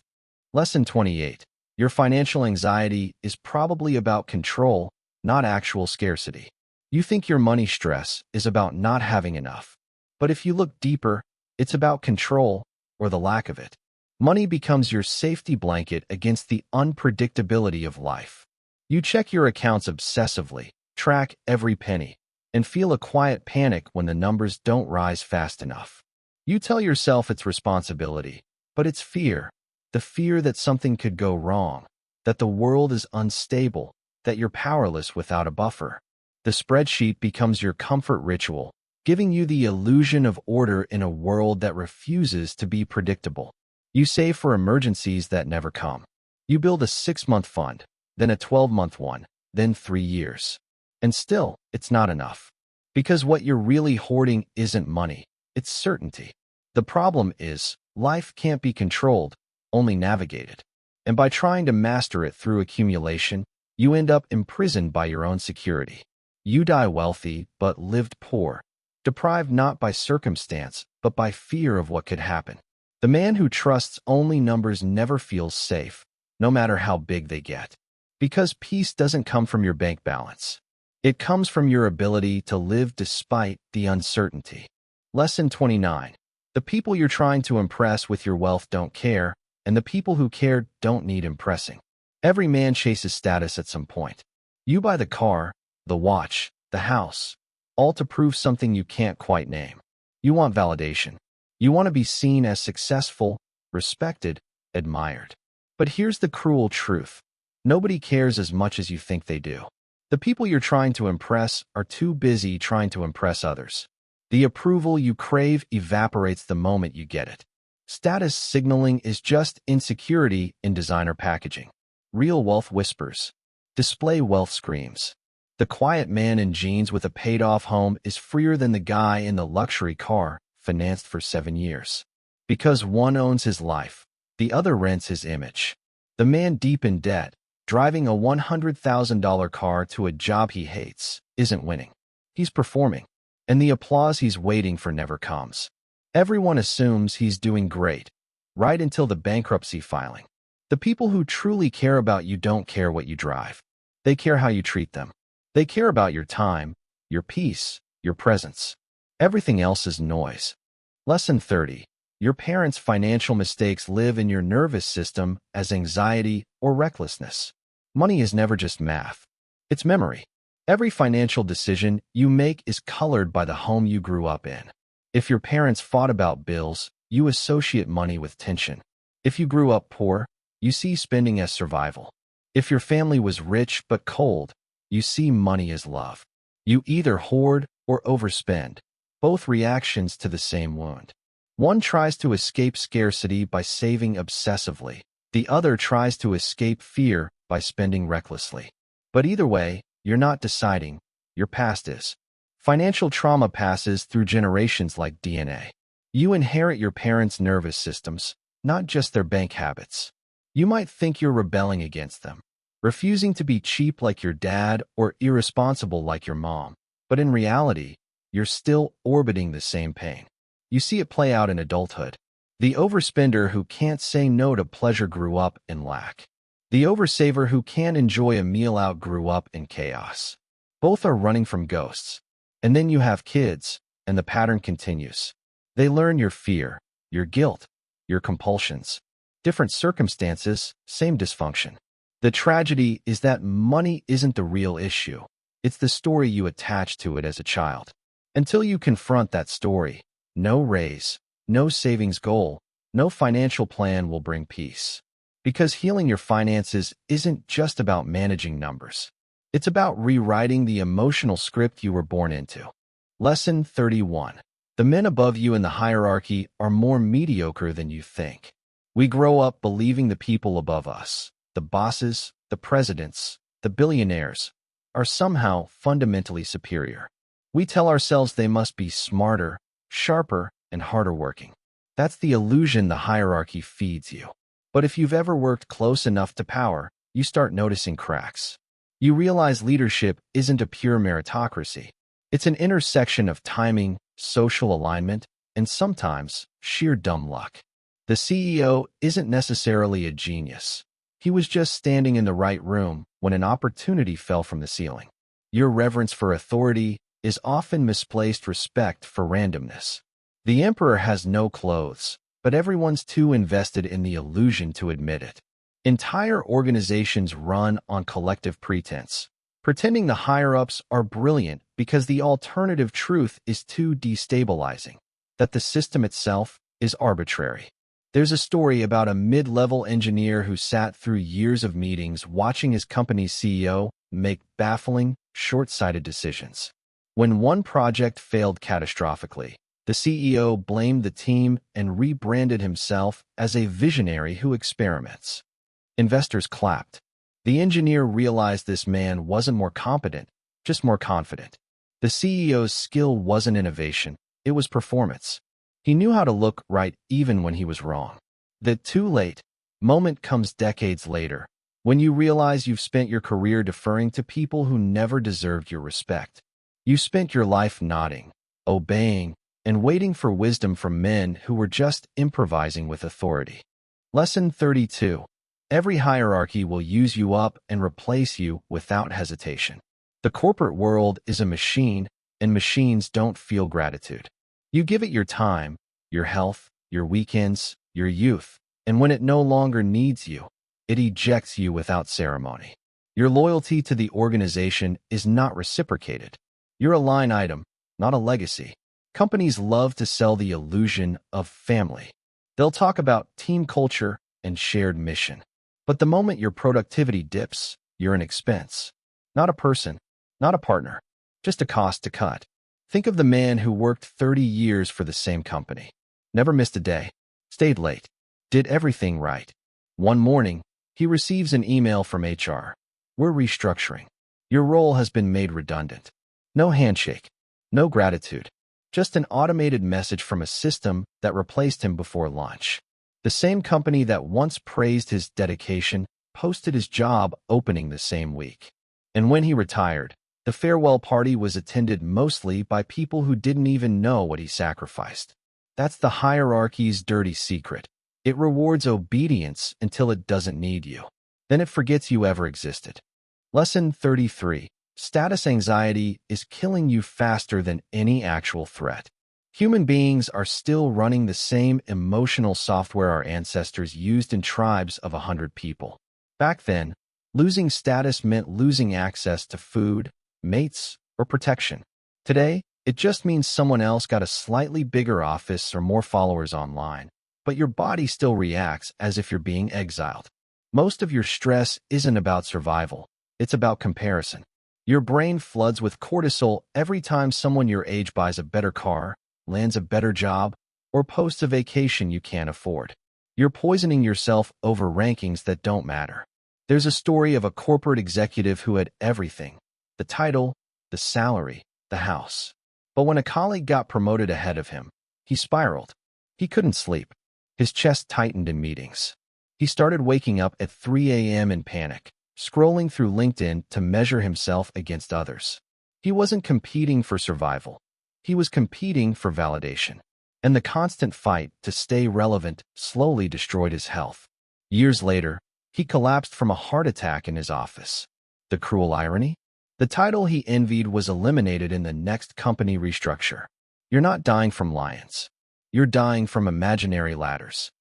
Lesson 28. Your financial anxiety is probably about control, not actual scarcity. You think your money stress is about not having enough. But if you look deeper, it's about control, or the lack of it. Money becomes your safety blanket against the unpredictability of life. You check your accounts obsessively, track every penny, and feel a quiet panic when the numbers don't rise fast enough. You tell yourself it's responsibility, but it's fear. The fear that something could go wrong, that the world is unstable, that you're powerless without a buffer. The spreadsheet becomes your comfort ritual, giving you the illusion of order in a world that refuses to be predictable. You save for emergencies that never come. You build a 6-month fund, then a 12-month one, then 3 years. And still, it's not enough. Because what you're really hoarding isn't money, it's certainty. The problem is, life can't be controlled, only navigated. And by trying to master it through accumulation, you end up imprisoned by your own security. You die wealthy, but lived poor, deprived not by circumstance, but by fear of what could happen. The man who trusts only numbers never feels safe, no matter how big they get. Because peace doesn't come from your bank balance. It comes from your ability to live despite the uncertainty. Lesson 29. The people you're trying to impress with your wealth don't care, and the people who care don't need impressing. Every man chases status at some point. You buy the car, the watch, the house, all to prove something you can't quite name. You want validation. You want to be seen as successful, respected, admired. But here's the cruel truth. Nobody cares as much as you think they do. The people you're trying to impress are too busy trying to impress others. The approval you crave evaporates the moment you get it. Status signaling is just insecurity in designer packaging. Real wealth whispers. Display wealth screams. The quiet man in jeans with a paid-off home is freer than the guy in the luxury car, financed for 7 years. Because one owns his life, the other rents his image. The man deep in debt, driving a $100,000 car to a job he hates, isn't winning. He's performing, and the applause he's waiting for never comes. Everyone assumes he's doing great, right until the bankruptcy filing. The people who truly care about you don't care what you drive. They care how you treat them. They care about your time, your peace, your presence. Everything else is noise. Lesson 30. Your parents' financial mistakes live in your nervous system as anxiety or recklessness. Money is never just math. It's memory. Every financial decision you make is colored by the home you grew up in. If your parents fought about bills, you associate money with tension. If you grew up poor, you see spending as survival. If your family was rich but cold, you see money as love. You either hoard or overspend, both reactions to the same wound. One tries to escape scarcity by saving obsessively. The other tries to escape fear by spending recklessly. But either way, you're not deciding, your past is. Financial trauma passes through generations like DNA. You inherit your parents' nervous systems, not just their bank habits. You might think you're rebelling against them, refusing to be cheap like your dad or irresponsible like your mom. But in reality, you're still orbiting the same pain. You see it play out in adulthood. The overspender who can't say no to pleasure grew up in lack. The oversaver who can't enjoy a meal out grew up in chaos. Both are running from ghosts. And then you have kids, and the pattern continues. They learn your fear, your guilt, your compulsions. Different circumstances, same dysfunction. The tragedy is that money isn't the real issue. It's the story you attach to it as a child. Until you confront that story, no raise, no savings goal, no financial plan will bring peace. Because healing your finances isn't just about managing numbers. It's about rewriting the emotional script you were born into. Lesson 31. The men above you in the hierarchy are more mediocre than you think. We grow up believing the people above us, the bosses, the presidents, the billionaires, are somehow fundamentally superior. We tell ourselves they must be smarter, sharper, and harder working. That's the illusion the hierarchy feeds you. But if you've ever worked close enough to power, you start noticing cracks. You realize leadership isn't a pure meritocracy. It's an intersection of timing, social alignment, and sometimes sheer dumb luck. The CEO isn't necessarily a genius. He was just standing in the right room when an opportunity fell from the ceiling. Your reverence for authority is often misplaced respect for randomness. The emperor has no clothes, but everyone's too invested in the illusion to admit it. Entire organizations run on collective pretense. Pretending the higher-ups are brilliant because the alternative truth is too destabilizing, that the system itself is arbitrary. There's a story about a mid-level engineer who sat through years of meetings watching his company's CEO make baffling, short-sighted decisions. When one project failed catastrophically, the CEO blamed the team and rebranded himself as a visionary who experiments. Investors clapped. The engineer realized this man wasn't more competent, just more confident. The CEO's skill wasn't innovation, it was performance. He knew how to look right even when he was wrong. The too late moment comes decades later, when you realize you've spent your career deferring to people who never deserved your respect. You spent your life nodding, obeying, and waiting for wisdom from men who were just improvising with authority. Lesson 32. Every hierarchy will use you up and replace you without hesitation. The corporate world is a machine, and machines don't feel gratitude. You give it your time, your health, your weekends, your youth, and when it no longer needs you, it ejects you without ceremony. Your loyalty to the organization is not reciprocated. You're a line item, not a legacy. Companies love to sell the illusion of family. They'll talk about team culture and shared mission. But the moment your productivity dips, you're an expense. Not a person, not a partner, just a cost to cut. Think of the man who worked 30 years for the same company. Never missed a day, stayed late, did everything right. One morning, he receives an email from HR. We're restructuring. Your role has been made redundant. No handshake, no gratitude, just an automated message from a system that replaced him before launch. The same company that once praised his dedication posted his job opening the same week. And when he retired, the farewell party was attended mostly by people who didn't even know what he sacrificed. That's the hierarchy's dirty secret. It rewards obedience until it doesn't need you. Then it forgets you ever existed. Lesson 33. Status anxiety is killing you faster than any actual threat. Human beings are still running the same emotional software our ancestors used in tribes of 100 people. Back then, losing status meant losing access to food, mates, or protection. Today, it just means someone else got a slightly bigger office or more followers online, but your body still reacts as if you're being exiled. Most of your stress isn't about survival, it's about comparison. Your brain floods with cortisol every time someone your age buys a better car, lands a better job, or posts a vacation you can't afford. You're poisoning yourself over rankings that don't matter. There's a story of a corporate executive who had everything: the title, the salary, the house. But when a colleague got promoted ahead of him, he spiraled. He couldn't sleep. His chest tightened in meetings. He started waking up at 3 a.m. in panic, scrolling through LinkedIn to measure himself against others. He wasn't competing for survival. He was competing for validation. And the constant fight to stay relevant slowly destroyed his health. Years later, he collapsed from a heart attack in his office. The cruel irony? The title he envied was eliminated in the next company restructure. You're not dying from lions. You're dying from imaginary ladders.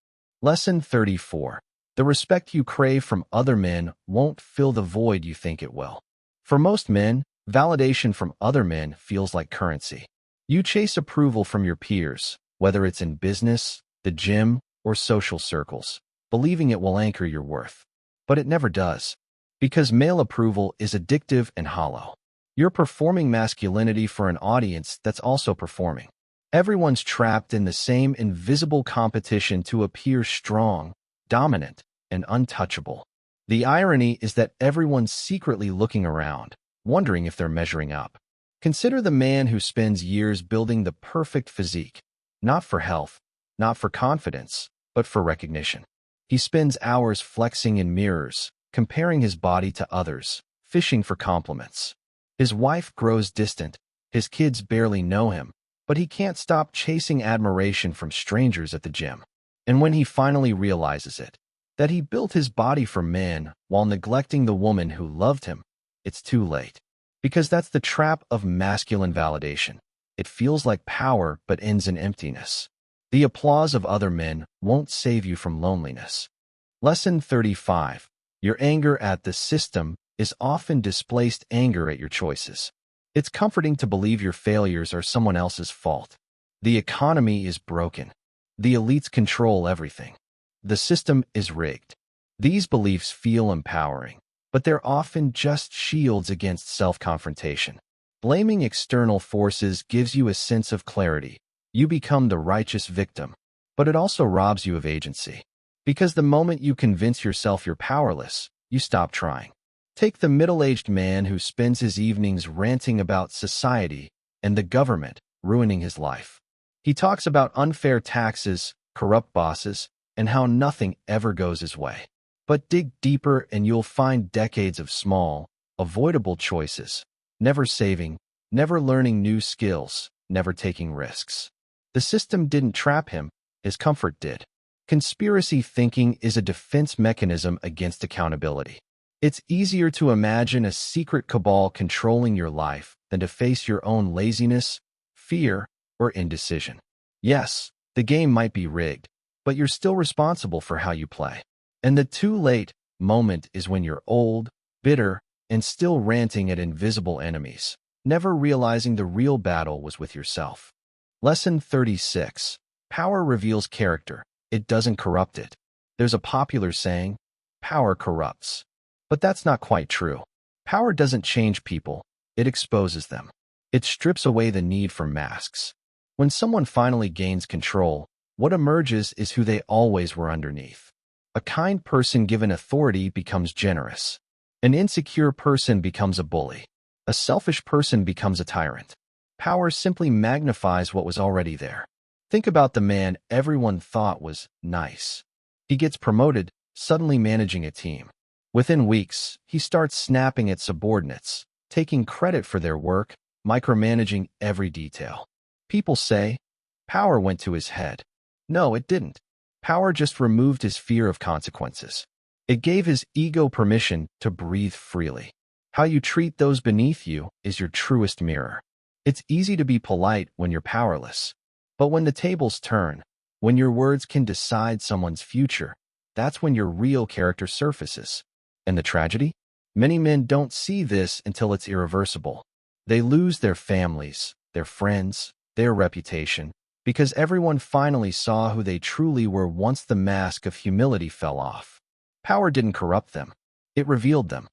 Lesson 34. The respect you crave from other men won't fill the void you think it will. For most men, validation from other men feels like currency. You chase approval from your peers, whether it's in business, the gym, or social circles, believing it will anchor your worth. But it never does, because male approval is addictive and hollow. You're performing masculinity for an audience that's also performing. Everyone's trapped in the same invisible competition to appear strong, dominant, and untouchable. The irony is that everyone's secretly looking around, wondering if they're measuring up. Consider the man who spends years building the perfect physique, not for health, not for confidence, but for recognition. He spends hours flexing in mirrors, comparing his body to others, fishing for compliments. His wife grows distant, his kids barely know him, but he can't stop chasing admiration from strangers at the gym. And when he finally realizes it, that he built his body for men while neglecting the woman who loved him, it's too late. Because that's the trap of masculine validation. It feels like power but ends in emptiness. The applause of other men won't save you from loneliness. Lesson 35. Your anger at the system is often displaced anger at your choices. It's comforting to believe your failures are someone else's fault. The economy is broken. The elites control everything. The system is rigged. These beliefs feel empowering, but they're often just shields against self-confrontation. Blaming external forces gives you a sense of clarity. You become the righteous victim, but it also robs you of agency. Because the moment you convince yourself you're powerless, you stop trying. Take the middle-aged man who spends his evenings ranting about society and the government ruining his life. He talks about unfair taxes, corrupt bosses, and how nothing ever goes his way. But dig deeper and you'll find decades of small, avoidable choices. Never saving, never learning new skills, never taking risks. The system didn't trap him, his comfort did. Conspiracy thinking is a defense mechanism against accountability. It's easier to imagine a secret cabal controlling your life than to face your own laziness, fear, or indecision. Yes, the game might be rigged, but you're still responsible for how you play. And the too late moment is when you're old, bitter, and still ranting at invisible enemies, never realizing the real battle was with yourself. Lesson 36. Power reveals character. It doesn't corrupt it. There's a popular saying, power corrupts. But that's not quite true. Power doesn't change people. It exposes them. It strips away the need for masks. When someone finally gains control, what emerges is who they always were underneath. A kind person given authority becomes generous. An insecure person becomes a bully. A selfish person becomes a tyrant. Power simply magnifies what was already there. Think about the man everyone thought was nice. He gets promoted, suddenly managing a team. Within weeks, he starts snapping at subordinates, taking credit for their work, micromanaging every detail. People say, power went to his head. No, it didn't. Power just removed his fear of consequences. It gave his ego permission to breathe freely. How you treat those beneath you is your truest mirror. It's easy to be polite when you're powerless. But when the tables turn, when your words can decide someone's future, that's when your real character surfaces. And the tragedy? Many men don't see this until it's irreversible. They lose their families, their friends, their reputation, because everyone finally saw who they truly were once the mask of humility fell off. Power didn't corrupt them. It revealed them.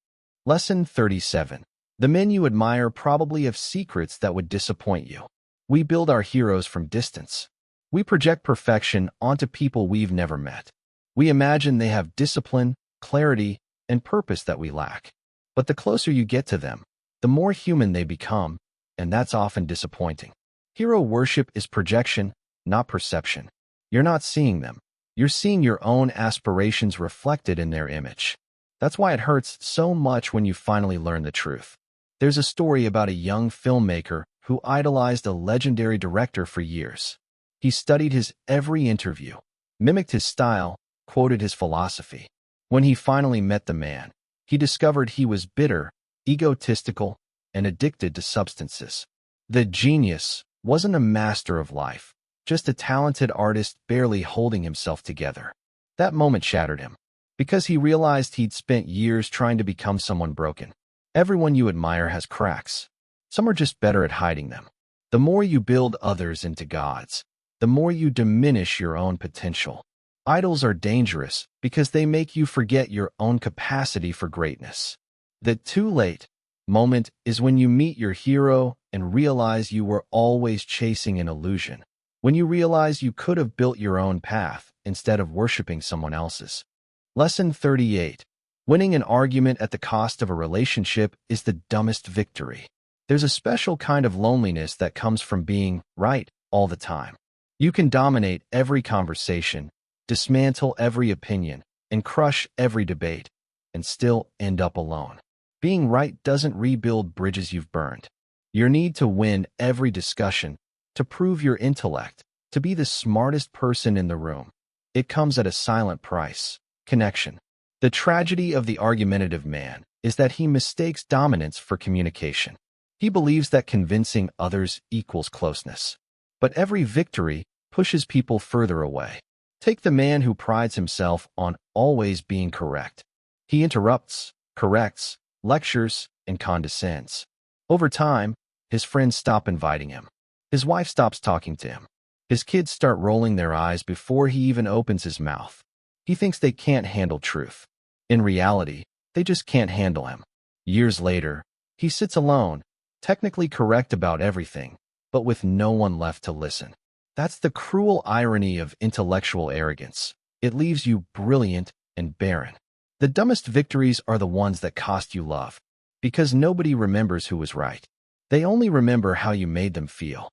Lesson 37. The men you admire probably have secrets that would disappoint you. We build our heroes from distance. We project perfection onto people we've never met. We imagine they have discipline, clarity, and purpose that we lack. But the closer you get to them, the more human they become, and that's often disappointing. Hero worship is projection, not perception. You're not seeing them. You're seeing your own aspirations reflected in their image. That's why it hurts so much when you finally learn the truth. There's a story about a young filmmaker who idolized a legendary director for years. He studied his every interview, mimicked his style, quoted his philosophy. When he finally met the man, he discovered he was bitter, egotistical, and addicted to substances. The genius wasn't a master of life, just a talented artist barely holding himself together. That moment shattered him, because he realized he'd spent years trying to become someone broken. Everyone you admire has cracks. Some are just better at hiding them. The more you build others into gods, the more you diminish your own potential. Idols are dangerous because they make you forget your own capacity for greatness. The too late moment is when you meet your hero and realize you were always chasing an illusion. When you realize you could have built your own path instead of worshiping someone else's. Lesson 38. Winning an argument at the cost of a relationship is the dumbest victory. There's a special kind of loneliness that comes from being right all the time. You can dominate every conversation, dismantle every opinion, and crush every debate, and still end up alone. Being right doesn't rebuild bridges you've burned. Your need to win every discussion, to prove your intellect, to be the smartest person in the room. It comes at a silent price: connection. The tragedy of the argumentative man is that he mistakes dominance for communication. He believes that convincing others equals closeness. But every victory pushes people further away. Take the man who prides himself on always being correct. He interrupts, corrects, lectures, and condescends. Over time, his friends stop inviting him. His wife stops talking to him. His kids start rolling their eyes before he even opens his mouth. He thinks they can't handle truth. In reality, they just can't handle him. Years later, he sits alone, technically correct about everything, but with no one left to listen. That's the cruel irony of intellectual arrogance. It leaves you brilliant and barren. The dumbest victories are the ones that cost you love, because nobody remembers who was right. They only remember how you made them feel.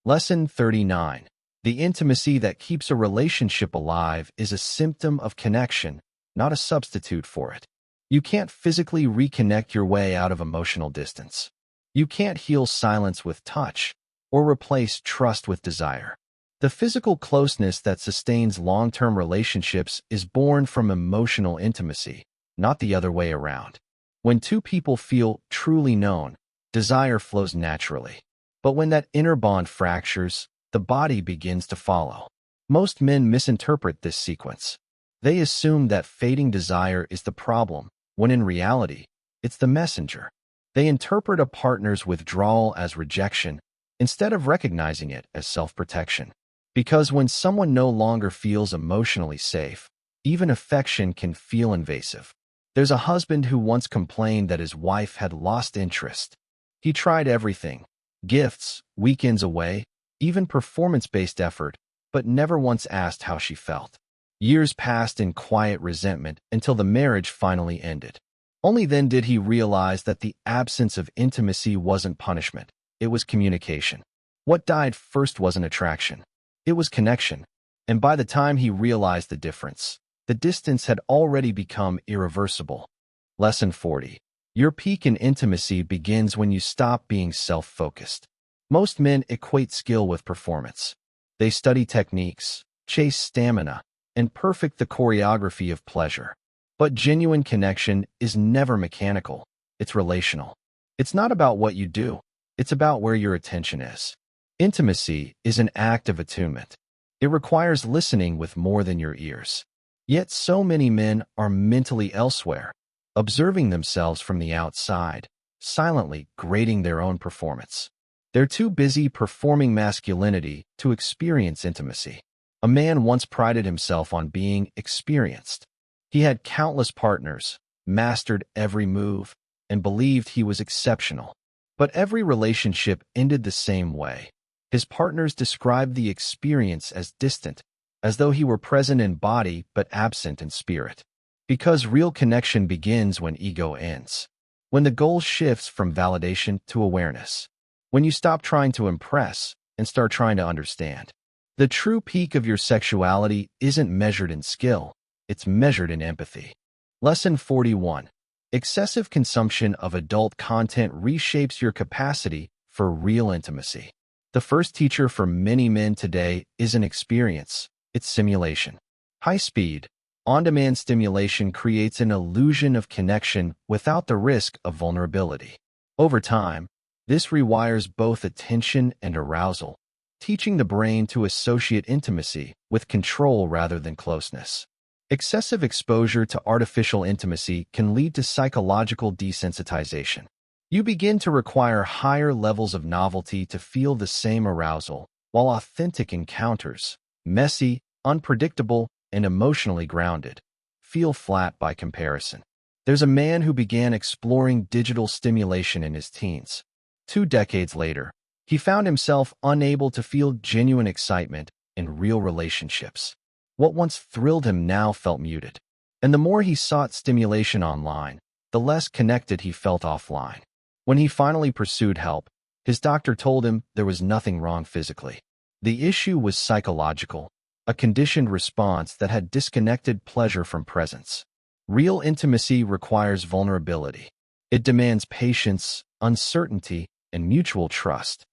Lesson 39. The intimacy that keeps a relationship alive is a symptom of connection, not a substitute for it. You can't physically reconnect your way out of emotional distance. You can't heal silence with touch or replace trust with desire. The physical closeness that sustains long-term relationships is born from emotional intimacy, not the other way around. When two people feel truly known, desire flows naturally. But when that inner bond fractures, the body begins to follow. Most men misinterpret this sequence. They assume that fading desire is the problem, when in reality, it's the messenger. They interpret a partner's withdrawal as rejection instead of recognizing it as self-protection. Because when someone no longer feels emotionally safe, even affection can feel invasive. There's a husband who once complained that his wife had lost interest. He tried everything: gifts, weekends away, even performance-based effort, but never once asked how she felt. Years passed in quiet resentment until the marriage finally ended. Only then did he realize that the absence of intimacy wasn't punishment, it was communication. What died first wasn't attraction. It was connection, and by the time he realized the difference, the distance had already become irreversible. Lesson 40. Your peak in intimacy begins when you stop being self-focused. Most men equate skill with performance. They study techniques, chase stamina, and perfect the choreography of pleasure. But genuine connection is never mechanical, it's relational. It's not about what you do, it's about where your attention is. Intimacy is an act of attunement. It requires listening with more than your ears. Yet so many men are mentally elsewhere, observing themselves from the outside, silently grading their own performance. They're too busy performing masculinity to experience intimacy. A man once prided himself on being experienced. He had countless partners, mastered every move, and believed he was exceptional. But every relationship ended the same way. His partners described the experience as distant, as though he were present in body but absent in spirit. Because real connection begins when ego ends. When the goal shifts from validation to awareness. When you stop trying to impress and start trying to understand. The true peak of your sexuality isn't measured in skill, it's measured in empathy. Lesson 41. Excessive consumption of adult content reshapes your capacity for real intimacy. The first teacher for many men today isn't experience, it's simulation. High-speed, on-demand stimulation creates an illusion of connection without the risk of vulnerability. Over time, this rewires both attention and arousal, teaching the brain to associate intimacy with control rather than closeness. Excessive exposure to artificial intimacy can lead to psychological desensitization. You begin to require higher levels of novelty to feel the same arousal, while authentic encounters, messy, unpredictable, and emotionally grounded, feel flat by comparison. There's a man who began exploring digital stimulation in his teens. 2 decades later, he found himself unable to feel genuine excitement in real relationships. What once thrilled him now felt muted. And the more he sought stimulation online, the less connected he felt offline. When he finally pursued help, his doctor told him there was nothing wrong physically. The issue was psychological, a conditioned response that had disconnected pleasure from presence. Real intimacy requires vulnerability. It demands patience, uncertainty, and mutual trust.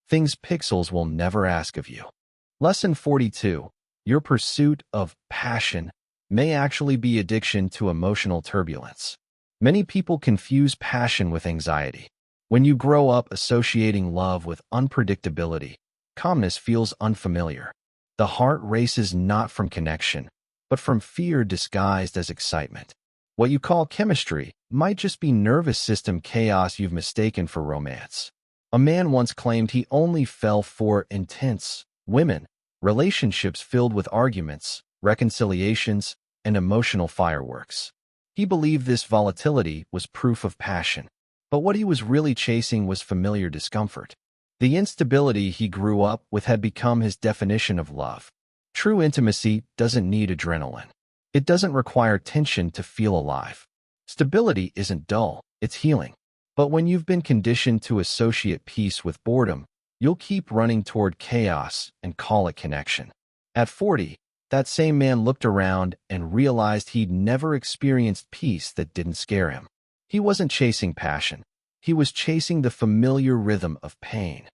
Things pixels will never ask of you. Lesson 42. Your pursuit of passion may actually be addiction to emotional turbulence. Many people confuse passion with anxiety. When you grow up associating love with unpredictability, calmness feels unfamiliar. The heart races not from connection, but from fear disguised as excitement. What you call chemistry might just be nervous system chaos you've mistaken for romance. A man once claimed he only fell for intense women, relationships filled with arguments, reconciliations, and emotional fireworks. He believed this volatility was proof of passion, but what he was really chasing was familiar discomfort. The instability he grew up with had become his definition of love. True intimacy doesn't need adrenaline. It doesn't require tension to feel alive. Stability isn't dull, it's healing. But when you've been conditioned to associate peace with boredom, you'll keep running toward chaos and call it connection. At 40, that same man looked around and realized he'd never experienced peace that didn't scare him. He wasn't chasing passion. He was chasing the familiar rhythm of pain.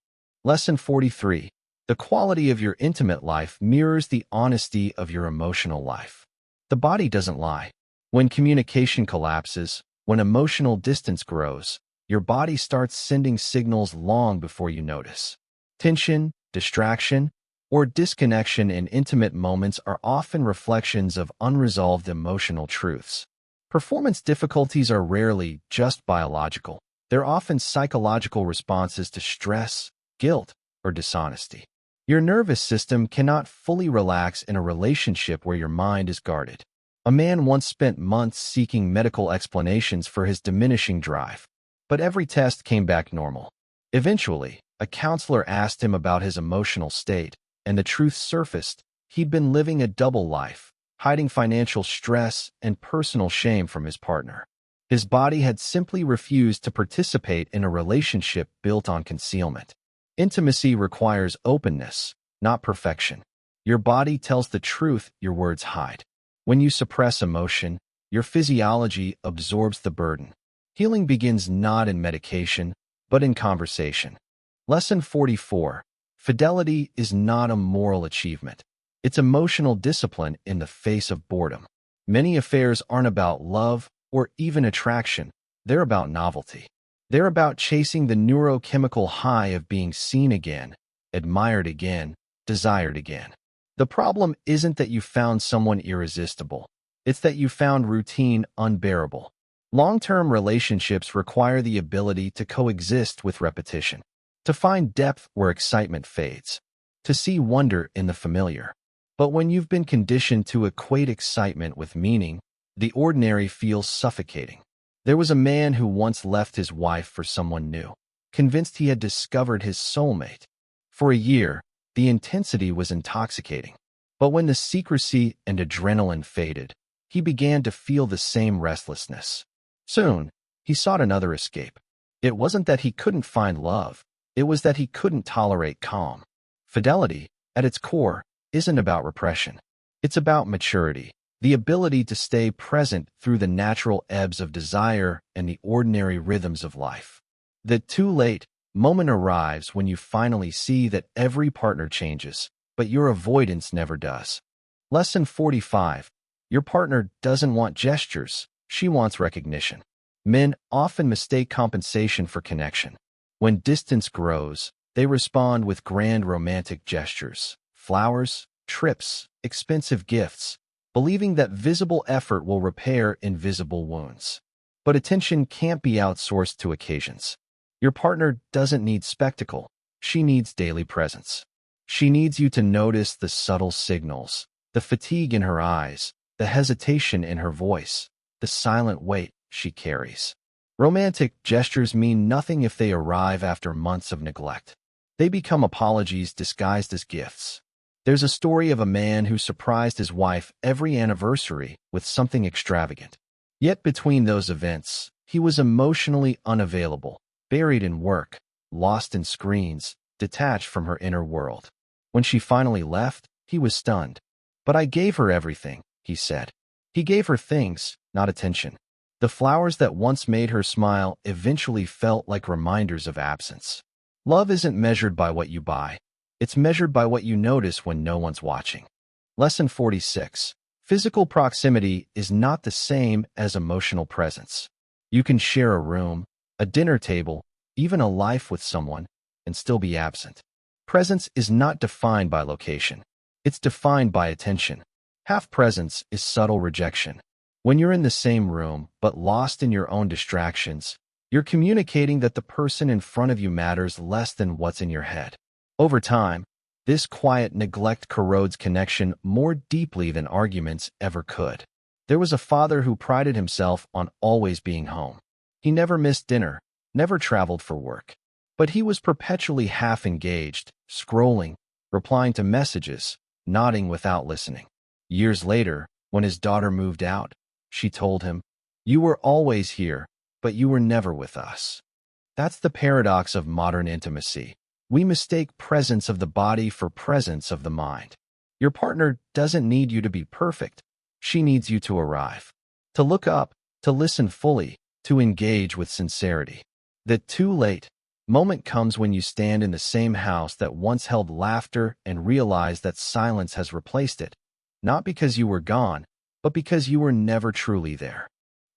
Lesson 43. The quality of your intimate life mirrors the honesty of your emotional life. The body doesn't lie. When communication collapses, when emotional distance grows, your body starts sending signals long before you notice. Tension, distraction, or disconnection in intimate moments are often reflections of unresolved emotional truths. Performance difficulties are rarely just biological. They're often psychological responses to stress, guilt, or dishonesty. Your nervous system cannot fully relax in a relationship where your mind is guarded. A man once spent months seeking medical explanations for his diminishing drive, but every test came back normal. Eventually, a counselor asked him about his emotional state, and the truth surfaced. He'd been living a double life, hiding financial stress and personal shame from his partner. His body had simply refused to participate in a relationship built on concealment. Intimacy requires openness, not perfection. Your body tells the truth your words hide. When you suppress emotion, your physiology absorbs the burden. Healing begins not in medication, but in conversation. Lesson 44. Fidelity is not a moral achievement. It's emotional discipline in the face of boredom. Many affairs aren't about love or even attraction. They're about novelty. They're about chasing the neurochemical high of being seen again, admired again, desired again. The problem isn't that you found someone irresistible. It's that you found routine unbearable. Long-term relationships require the ability to coexist with repetition, to find depth where excitement fades, to see wonder in the familiar. But when you've been conditioned to equate excitement with meaning, the ordinary feels suffocating. There was a man who once left his wife for someone new, convinced he had discovered his soulmate. For a year, the intensity was intoxicating. But when the secrecy and adrenaline faded, he began to feel the same restlessness. Soon, he sought another escape. It wasn't that he couldn't find love. It was that he couldn't tolerate calm. Fidelity, at its core, isn't about repression. It's about maturity, the ability to stay present through the natural ebbs of desire and the ordinary rhythms of life. The too late moment arrives when you finally see that every partner changes, but your avoidance never does. Lesson 45. Your partner doesn't want gestures, she wants recognition. Men often mistake compensation for connection. When distance grows, they respond with grand romantic gestures, flowers, trips, expensive gifts, believing that visible effort will repair invisible wounds. But attention can't be outsourced to occasions. Your partner doesn't need spectacle, she needs daily presence. She needs you to notice the subtle signals, the fatigue in her eyes, the hesitation in her voice, the silent weight she carries. Romantic gestures mean nothing if they arrive after months of neglect. They become apologies disguised as gifts. There's a story of a man who surprised his wife every anniversary with something extravagant. Yet between those events, he was emotionally unavailable, buried in work, lost in screens, detached from her inner world. When she finally left, he was stunned. "But I gave her everything," he said. He gave her things, not attention. The flowers that once made her smile eventually felt like reminders of absence. Love isn't measured by what you buy. It's measured by what you notice when no one's watching. Lesson 46. Physical proximity is not the same as emotional presence. You can share a room, a dinner table, even a life with someone, and still be absent. Presence is not defined by location. It's defined by attention. Half presence is subtle rejection. When you're in the same room, but lost in your own distractions, you're communicating that the person in front of you matters less than what's in your head. Over time, this quiet neglect corrodes connection more deeply than arguments ever could. There was a father who prided himself on always being home. He never missed dinner, never traveled for work. But he was perpetually half-engaged, scrolling, replying to messages, nodding without listening. Years later, when his daughter moved out, she told him, "You were always here, but you were never with us." That's the paradox of modern intimacy. We mistake presence of the body for presence of the mind. Your partner doesn't need you to be perfect. She needs you to arrive, to look up, to listen fully, to engage with sincerity. The too late moment comes when you stand in the same house that once held laughter and realize that silence has replaced it, not because you were gone, but because you were never truly there.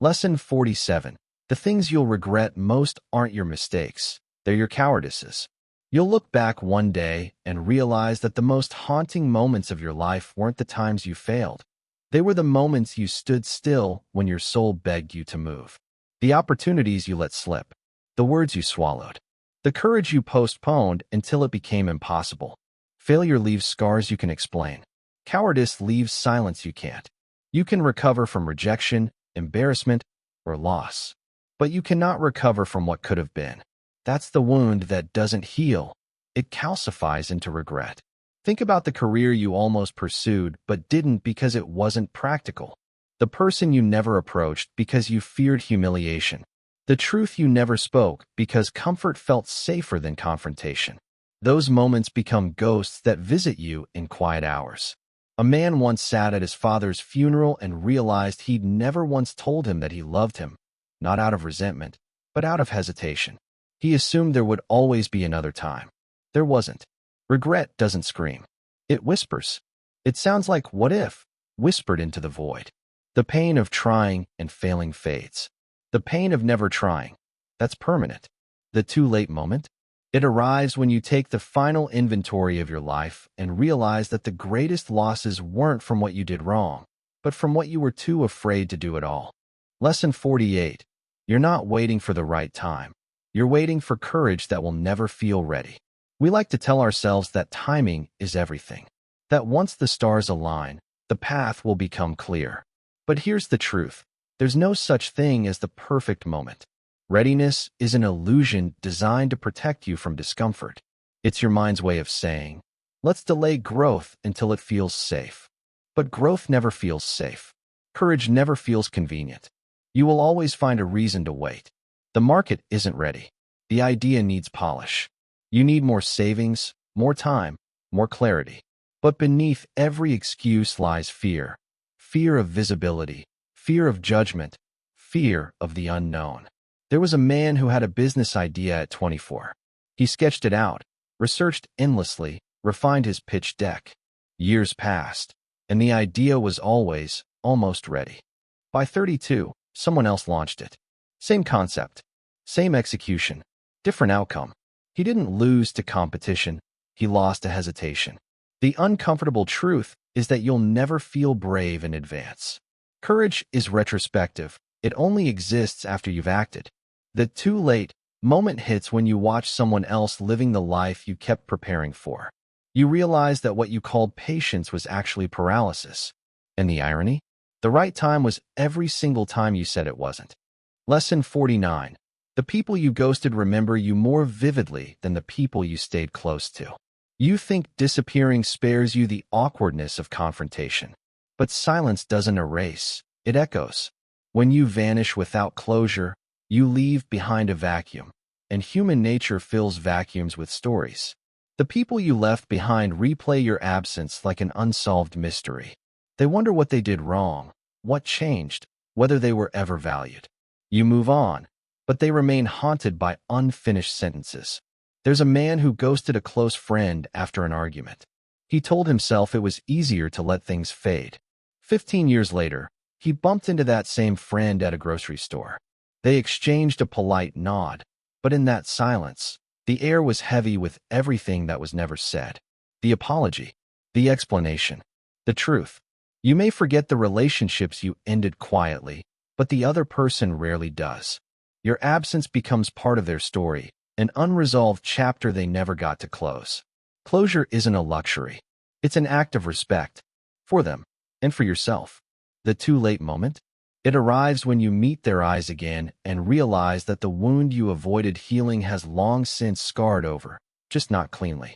Lesson 47. The things you'll regret most aren't your mistakes, they're your cowardices. You'll look back one day and realize that the most haunting moments of your life weren't the times you failed. They were the moments you stood still when your soul begged you to move. The opportunities you let slip. The words you swallowed. The courage you postponed until it became impossible. Failure leaves scars you can explain. Cowardice leaves silence you can't. You can recover from rejection, embarrassment, or loss. But you cannot recover from what could have been. That's the wound that doesn't heal. It calcifies into regret. Think about the career you almost pursued but didn't because it wasn't practical. The person you never approached because you feared humiliation. The truth you never spoke because comfort felt safer than confrontation. Those moments become ghosts that visit you in quiet hours. A man once sat at his father's funeral and realized he'd never once told him that he loved him, not out of resentment, but out of hesitation. He assumed there would always be another time. There wasn't. Regret doesn't scream. It whispers. It sounds like "what if," whispered into the void. The pain of trying and failing fades. The pain of never trying, that's permanent. The too late moment? It arrives when you take the final inventory of your life and realize that the greatest losses weren't from what you did wrong, but from what you were too afraid to do at all. Lesson 48. You're not waiting for the right time. You're waiting for courage that will never feel ready. We like to tell ourselves that timing is everything, that once the stars align, the path will become clear. But here's the truth. There's no such thing as the perfect moment. Readiness is an illusion designed to protect you from discomfort. It's your mind's way of saying, let's delay growth until it feels safe. But growth never feels safe. Courage never feels convenient. You will always find a reason to wait. The market isn't ready. The idea needs polish. You need more savings, more time, more clarity. But beneath every excuse lies fear. Fear of visibility. Fear of judgment, fear of the unknown. There was a man who had a business idea at 24. He sketched it out, researched endlessly, refined his pitch deck. Years passed, and the idea was always almost ready. By 32, someone else launched it. Same concept, same execution, different outcome. He didn't lose to competition, he lost to hesitation. The uncomfortable truth is that you'll never feel brave in advance. Courage is retrospective. It only exists after you've acted. The too late moment hits when you watch someone else living the life you kept preparing for. You realize that what you called patience was actually paralysis. And the irony? The right time was every single time you said it wasn't. Lesson 49. The people you ghosted remember you more vividly than the people you stayed close to. You think disappearing spares you the awkwardness of confrontation. But silence doesn't erase, it echoes. When you vanish without closure, you leave behind a vacuum, and human nature fills vacuums with stories. The people you left behind replay your absence like an unsolved mystery. They wonder what they did wrong, what changed, whether they were ever valued. You move on, but they remain haunted by unfinished sentences. There's a man who ghosted a close friend after an argument. He told himself it was easier to let things fade. 15 years later, he bumped into that same friend at a grocery store. They exchanged a polite nod, but in that silence, the air was heavy with everything that was never said. The apology, the explanation, the truth. You may forget the relationships you ended quietly, but the other person rarely does. Your absence becomes part of their story, an unresolved chapter they never got to close. Closure isn't a luxury. It's an act of respect for them and for yourself. The too late moment? It arrives when you meet their eyes again and realize that the wound you avoided healing has long since scarred over, just not cleanly.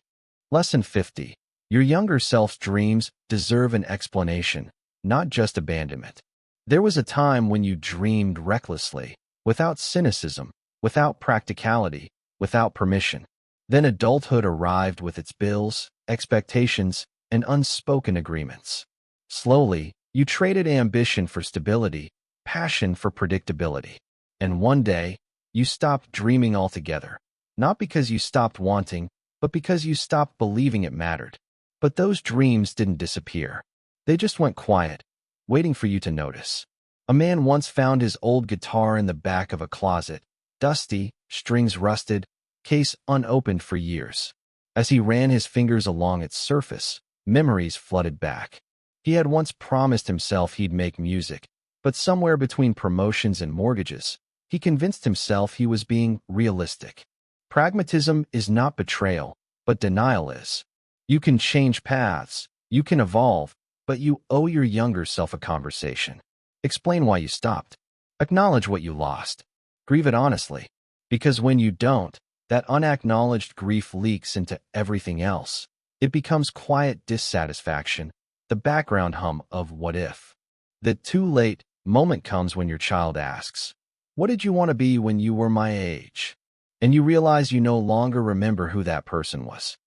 Lesson 50. Your younger self's dreams deserve an explanation, not just abandonment. There was a time when you dreamed recklessly, without cynicism, without practicality, without permission. Then adulthood arrived with its bills, expectations, and unspoken agreements. Slowly, you traded ambition for stability, passion for predictability. And one day, you stopped dreaming altogether. Not because you stopped wanting, but because you stopped believing it mattered. But those dreams didn't disappear. They just went quiet, waiting for you to notice. A man once found his old guitar in the back of a closet, dusty, strings rusted, case unopened for years. As he ran his fingers along its surface, memories flooded back. He had once promised himself he'd make music, but somewhere between promotions and mortgages, he convinced himself he was being realistic. Pragmatism is not betrayal, but denial is. You can change paths, you can evolve, but you owe your younger self a conversation. Explain why you stopped. Acknowledge what you lost. Grieve it honestly. Because when you don't, that unacknowledged grief leaks into everything else. It becomes quiet dissatisfaction, the background hum of what if. The too late moment comes when your child asks, "What did you want to be when you were my age?" And you realize you no longer remember who that person was.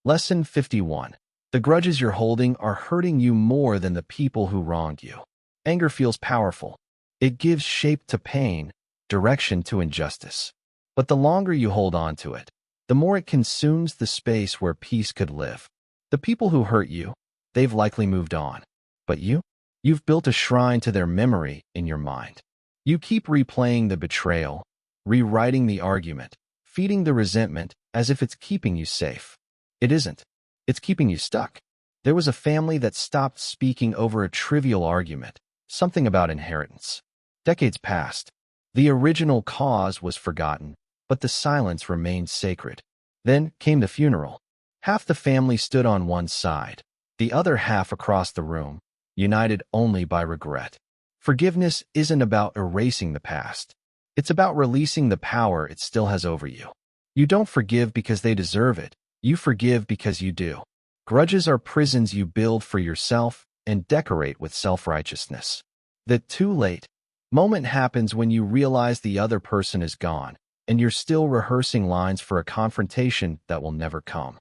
Lesson 51. The grudges you're holding are hurting you more than the people who wronged you. Anger feels powerful. It gives shape to pain, direction to injustice. But the longer you hold on to it, the more it consumes the space where peace could live. The people who hurt you, they've likely moved on. But you've built a shrine to their memory in your mind. You keep replaying the betrayal, rewriting the argument, feeding the resentment as if it's keeping you safe. It isn't. It's keeping you stuck. There was a family that stopped speaking over a trivial argument, something about inheritance. Decades passed. The original cause was forgotten, but the silence remained sacred. Then came the funeral. Half the family stood on one side, the other half across the room, united only by regret. Forgiveness isn't about erasing the past. It's about releasing the power it still has over you. You don't forgive because they deserve it. You forgive because you do. Grudges are prisons you build for yourself and decorate with self-righteousness. The too late moment happens when you realize the other person is gone, and you're still rehearsing lines for a confrontation that will never come.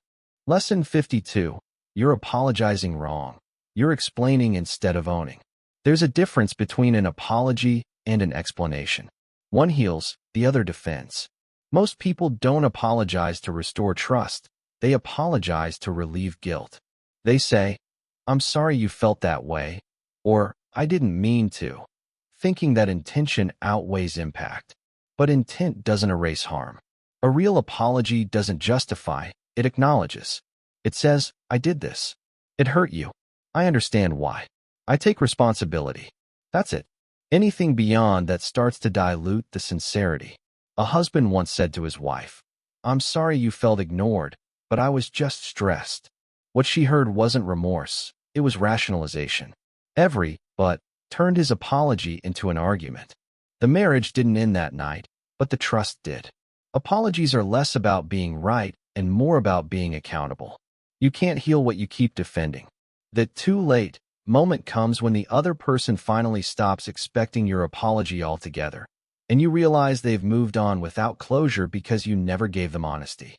Lesson 52. You're apologizing wrong. You're explaining instead of owning. There's a difference between an apology and an explanation. One heals, the other defends. Most people don't apologize to restore trust. They apologize to relieve guilt. They say, "I'm sorry you felt that way," or "I didn't mean to," thinking that intention outweighs impact. But intent doesn't erase harm. A real apology doesn't justify, it acknowledges. It says, "I did this. It hurt you. I understand why. I take responsibility." That's it. Anything beyond that starts to dilute the sincerity. A husband once said to his wife, "I'm sorry you felt ignored, but I was just stressed." What she heard wasn't remorse, it was rationalization. But turned his apology into an argument. The marriage didn't end that night, but the trust did. Apologies are less about being right and more about being accountable. You can't heal what you keep defending. The too late moment comes when the other person finally stops expecting your apology altogether, and you realize they've moved on without closure because you never gave them honesty.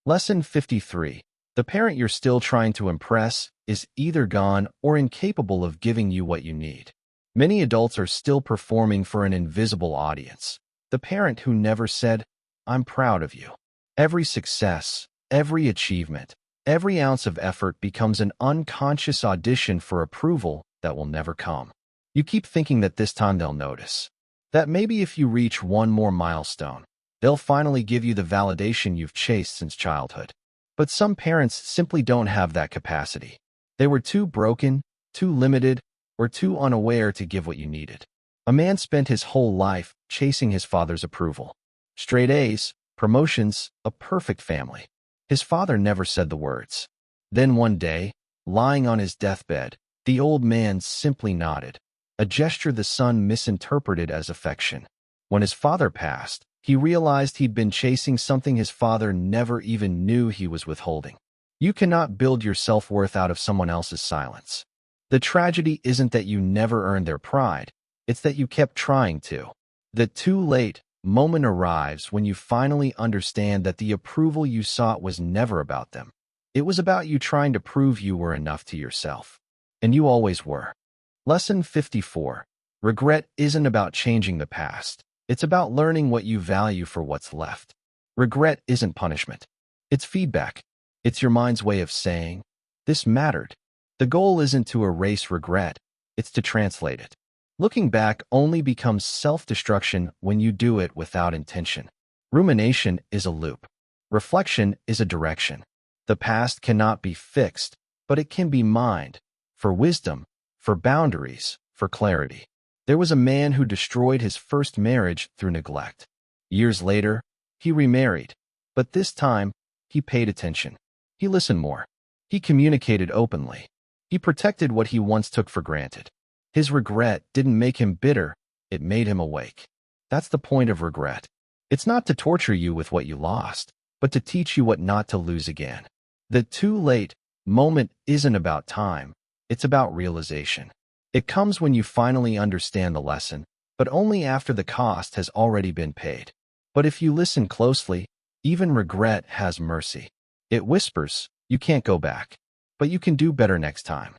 Lesson 53. The parent you're still trying to impress is either gone or incapable of giving you what you need. Many adults are still performing for an invisible audience. The parent who never said, "I'm proud of you." Every success, every achievement, every ounce of effort becomes an unconscious audition for approval that will never come. You keep thinking that this time they'll notice. That maybe if you reach one more milestone, they'll finally give you the validation you've chased since childhood. But some parents simply don't have that capacity. They were too broken, too limited, or too unaware to give what you needed. A man spent his whole life chasing his father's approval. Straight A's, promotions, a perfect family. His father never said the words. Then one day, lying on his deathbed, the old man simply nodded, a gesture the son misinterpreted as affection. When his father passed, he realized he'd been chasing something his father never even knew he was withholding. You cannot build your self-worth out of someone else's silence. The tragedy isn't that you never earned their pride, it's that you kept trying to. The too late moment arrives when you finally understand that the approval you sought was never about them. It was about you trying to prove you were enough to yourself. And you always were. Lesson 54. Regret isn't about changing the past. It's about learning what you value for what's left. Regret isn't punishment. It's feedback. It's your mind's way of saying, this mattered. The goal isn't to erase regret. It's to translate it. Looking back only becomes self-destruction when you do it without intention. Rumination is a loop. Reflection is a direction. The past cannot be fixed, but it can be mined. For wisdom, for boundaries, for clarity. There was a man who destroyed his first marriage through neglect. Years later, he remarried. But this time, he paid attention. He listened more. He communicated openly. He protected what he once took for granted. His regret didn't make him bitter, it made him awake. That's the point of regret. It's not to torture you with what you lost, but to teach you what not to lose again. The too late moment isn't about time, it's about realization. It comes when you finally understand the lesson, but only after the cost has already been paid. But if you listen closely, even regret has mercy. It whispers, you can't go back, but you can do better next time.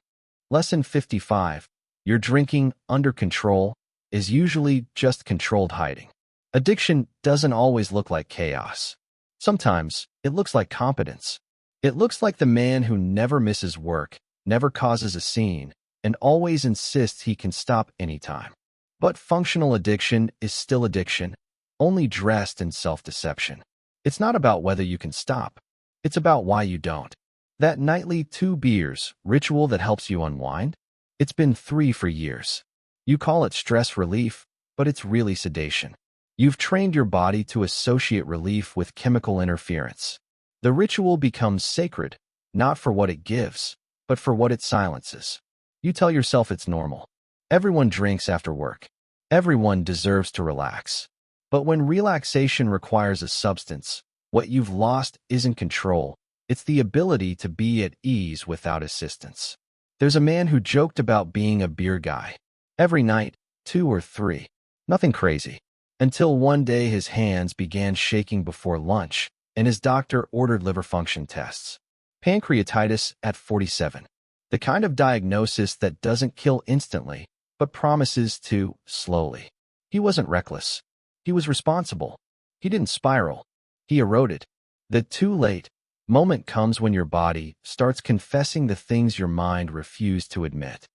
Lesson 55. Your drinking under control is usually just controlled hiding. Addiction doesn't always look like chaos. Sometimes it looks like competence. It looks like the man who never misses work, never causes a scene, and always insists he can stop anytime. But functional addiction is still addiction, only dressed in self-deception. It's not about whether you can stop. It's about why you don't. That nightly 2 beers ritual that helps you unwind? It's been 3 for years. You call it stress relief, but it's really sedation. You've trained your body to associate relief with chemical interference. The ritual becomes sacred, not for what it gives, but for what it silences. You tell yourself it's normal. Everyone drinks after work. Everyone deserves to relax. But when relaxation requires a substance, what you've lost isn't control. It's the ability to be at ease without assistance. There's a man who joked about being a beer guy. Every night, 2 or 3. Nothing crazy. Until one day his hands began shaking before lunch, and his doctor ordered liver function tests. Pancreatitis at 47. The kind of diagnosis that doesn't kill instantly, but promises to slowly. He wasn't reckless. He was responsible. He didn't spiral. He eroded. The too late moment comes when your body starts confessing the things your mind refused to admit.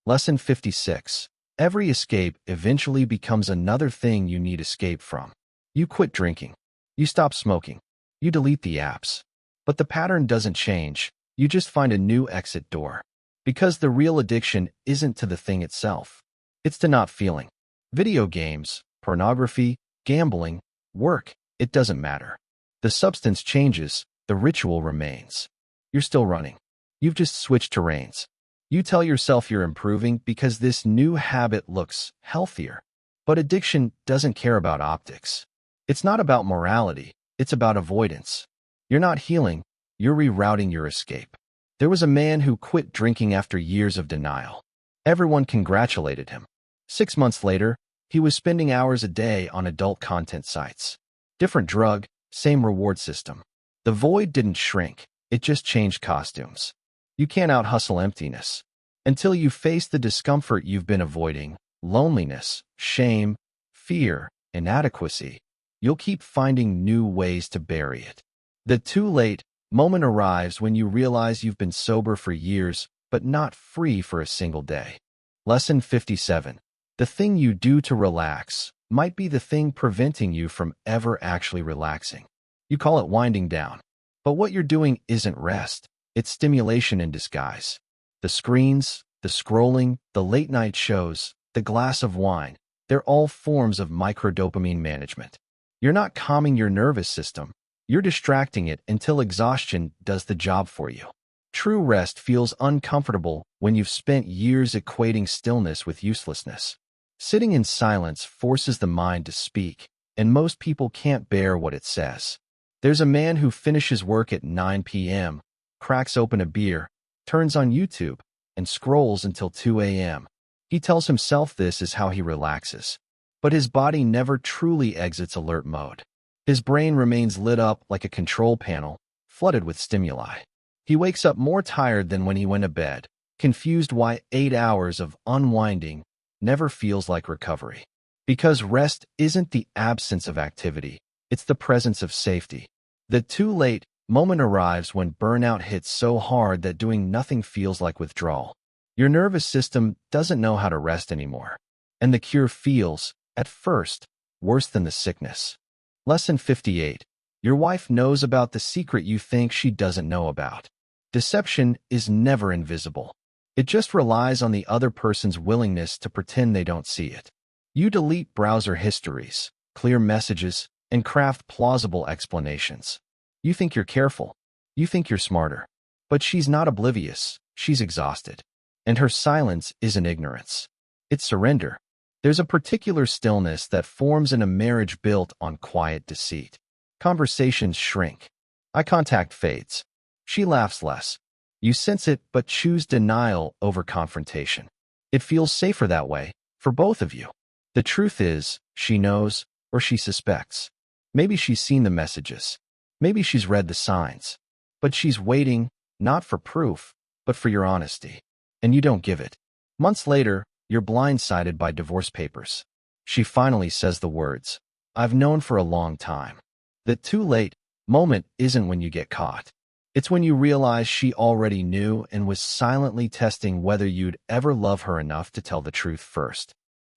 Lesson 56. Every escape eventually becomes another thing you need escape from. You quit drinking. You stop smoking. You delete the apps. But the pattern doesn't change. You just find a new exit door. Because the real addiction isn't to the thing itself. It's to not feeling. Video games, pornography, gambling, work, it doesn't matter. The substance changes, the ritual remains. You're still running. You've just switched terrains. You tell yourself you're improving because this new habit looks healthier. But addiction doesn't care about optics. It's not about morality, it's about avoidance. You're not healing, you're rerouting your escape. There was a man who quit drinking after years of denial. Everyone congratulated him. 6 months later, he was spending hours a day on adult content sites. Different drug, same reward system. The void didn't shrink, it just changed costumes. You can't out-hustle emptiness. Until you face the discomfort you've been avoiding, loneliness, shame, fear, inadequacy, you'll keep finding new ways to bury it. The too late moment arrives when you realize you've been sober for years, but not free for a single day. Lesson 57. The thing you do to relax might be the thing preventing you from ever actually relaxing. You call it winding down. But what you're doing isn't rest. It's stimulation in disguise. The screens, the scrolling, the late-night shows, the glass of wine, they're all forms of microdopamine management. You're not calming your nervous system. You're distracting it until exhaustion does the job for you. True rest feels uncomfortable when you've spent years equating stillness with uselessness. Sitting in silence forces the mind to speak, and most people can't bear what it says. There's a man who finishes work at 9 p.m., cracks open a beer, turns on YouTube, and scrolls until 2 a.m. He tells himself this is how he relaxes. But his body never truly exits alert mode. His brain remains lit up like a control panel, flooded with stimuli. He wakes up more tired than when he went to bed, confused why 8 hours of unwinding never feels like recovery. Because rest isn't the absence of activity, it's the presence of safety. The too late moment arrives when burnout hits so hard that doing nothing feels like withdrawal. Your nervous system doesn't know how to rest anymore. And the cure feels, at first, worse than the sickness. Lesson 58. Your wife knows about the secret you think she doesn't know about. Deception is never invisible. It just relies on the other person's willingness to pretend they don't see it. You delete browser histories, clear messages, and craft plausible explanations. You think you're careful. You think you're smarter. But she's not oblivious. She's exhausted. And her silence isn't ignorance. It's surrender. There's a particular stillness that forms in a marriage built on quiet deceit. Conversations shrink. Eye contact fades. She laughs less. You sense it but choose denial over confrontation. It feels safer that way, for both of you. The truth is, she knows, or she suspects. Maybe she's seen the messages. Maybe she's read the signs. But she's waiting, not for proof, but for your honesty. And you don't give it. Months later, you're blindsided by divorce papers. She finally says the words, "I've known for a long time." The too late moment isn't when you get caught. It's when you realize she already knew and was silently testing whether you'd ever love her enough to tell the truth first.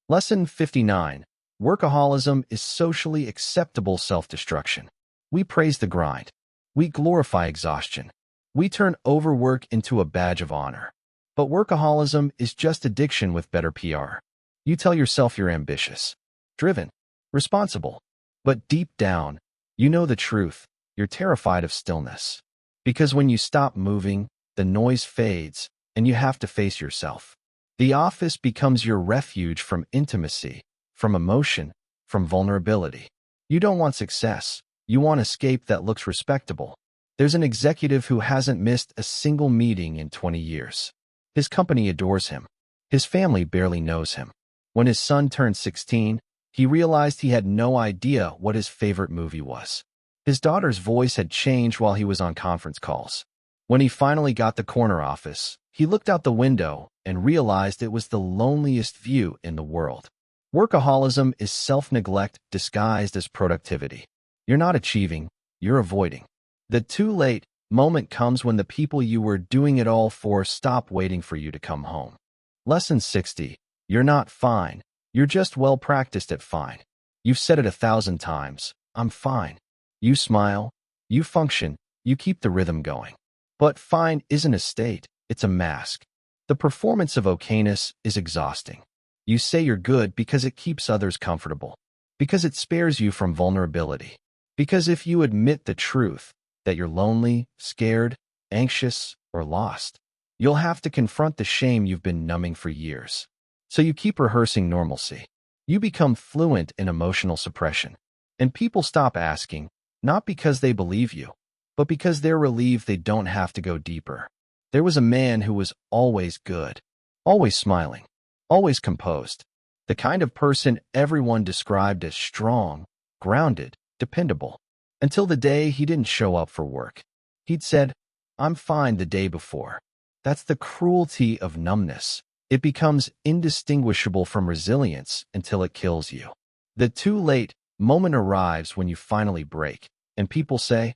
Lesson 59. Workaholism is socially acceptable self-destruction. We praise the grind. We glorify exhaustion. We turn overwork into a badge of honor. But workaholism is just addiction with better PR. You tell yourself you're ambitious, driven, responsible. But deep down, you know the truth. You're terrified of stillness. Because when you stop moving, the noise fades, and you have to face yourself. The office becomes your refuge from intimacy, from emotion, from vulnerability. You don't want success. You want escape that looks respectable. There's an executive who hasn't missed a single meeting in 20 years. His company adores him. His family barely knows him. When his son turned 16, he realized he had no idea what his favorite movie was. His daughter's voice had changed while he was on conference calls. When he finally got the corner office, he looked out the window and realized it was the loneliest view in the world. Workaholism is self-neglect disguised as productivity. You're not achieving, you're avoiding. The too late moment comes when the people you were doing it all for stop waiting for you to come home. Lesson 60. You're not fine. You're just well practiced at fine. You've said it 1,000 times. I'm fine. You smile. You function. You keep the rhythm going. But fine isn't a state. It's a mask. The performance of okayness is exhausting. You say you're good because it keeps others comfortable. Because it spares you from vulnerability. Because if you admit the truth, that you're lonely, scared, anxious, or lost, you'll have to confront the shame you've been numbing for years. So you keep rehearsing normalcy. You become fluent in emotional suppression. And people stop asking, not because they believe you, but because they're relieved they don't have to go deeper. There was a man who was always good, always smiling, always composed. The kind of person everyone described as strong, grounded, dependable. Until the day he didn't show up for work. He'd said, "I'm fine," the day before. That's the cruelty of numbness. It becomes indistinguishable from resilience until it kills you. The too late moment arrives when you finally break, and people say,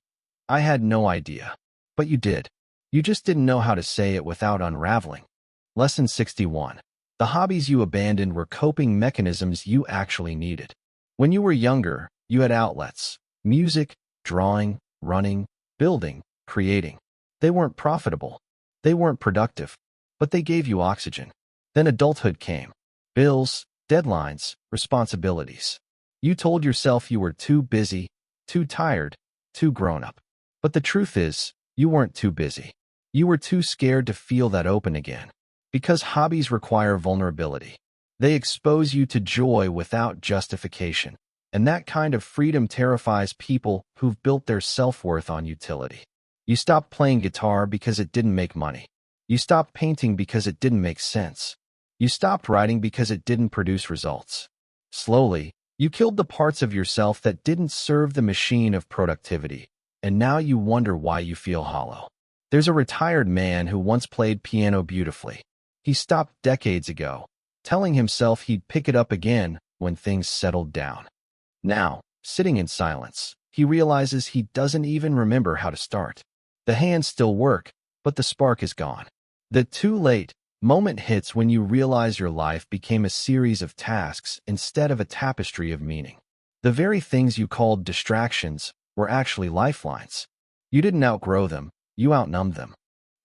"I had no idea." But you did. You just didn't know how to say it without unraveling. Lesson 61. The hobbies you abandoned were coping mechanisms you actually needed. When you were younger, you had outlets. Music, drawing, running, building, creating. They weren't profitable. They weren't productive. but they gave you oxygen. Then adulthood came. Bills, deadlines, responsibilities. You told yourself you were too busy, too tired, too grown up. But the truth is, you weren't too busy. You were too scared to feel that open again. Because hobbies require vulnerability. They expose you to joy without justification. And that kind of freedom terrifies people who've built their self-worth on utility. You stopped playing guitar because it didn't make money. You stopped painting because it didn't make sense. You stopped writing because it didn't produce results. Slowly, you killed the parts of yourself that didn't serve the machine of productivity, and now you wonder why you feel hollow. There's a retired man who once played piano beautifully. He stopped decades ago, telling himself he'd pick it up again when things settled down. Now, sitting in silence, he realizes he doesn't even remember how to start. The hands still work, but the spark is gone. The too late moment hits when you realize your life became a series of tasks instead of a tapestry of meaning. The very things you called distractions were actually lifelines. You didn't outgrow them, you outnumbed them.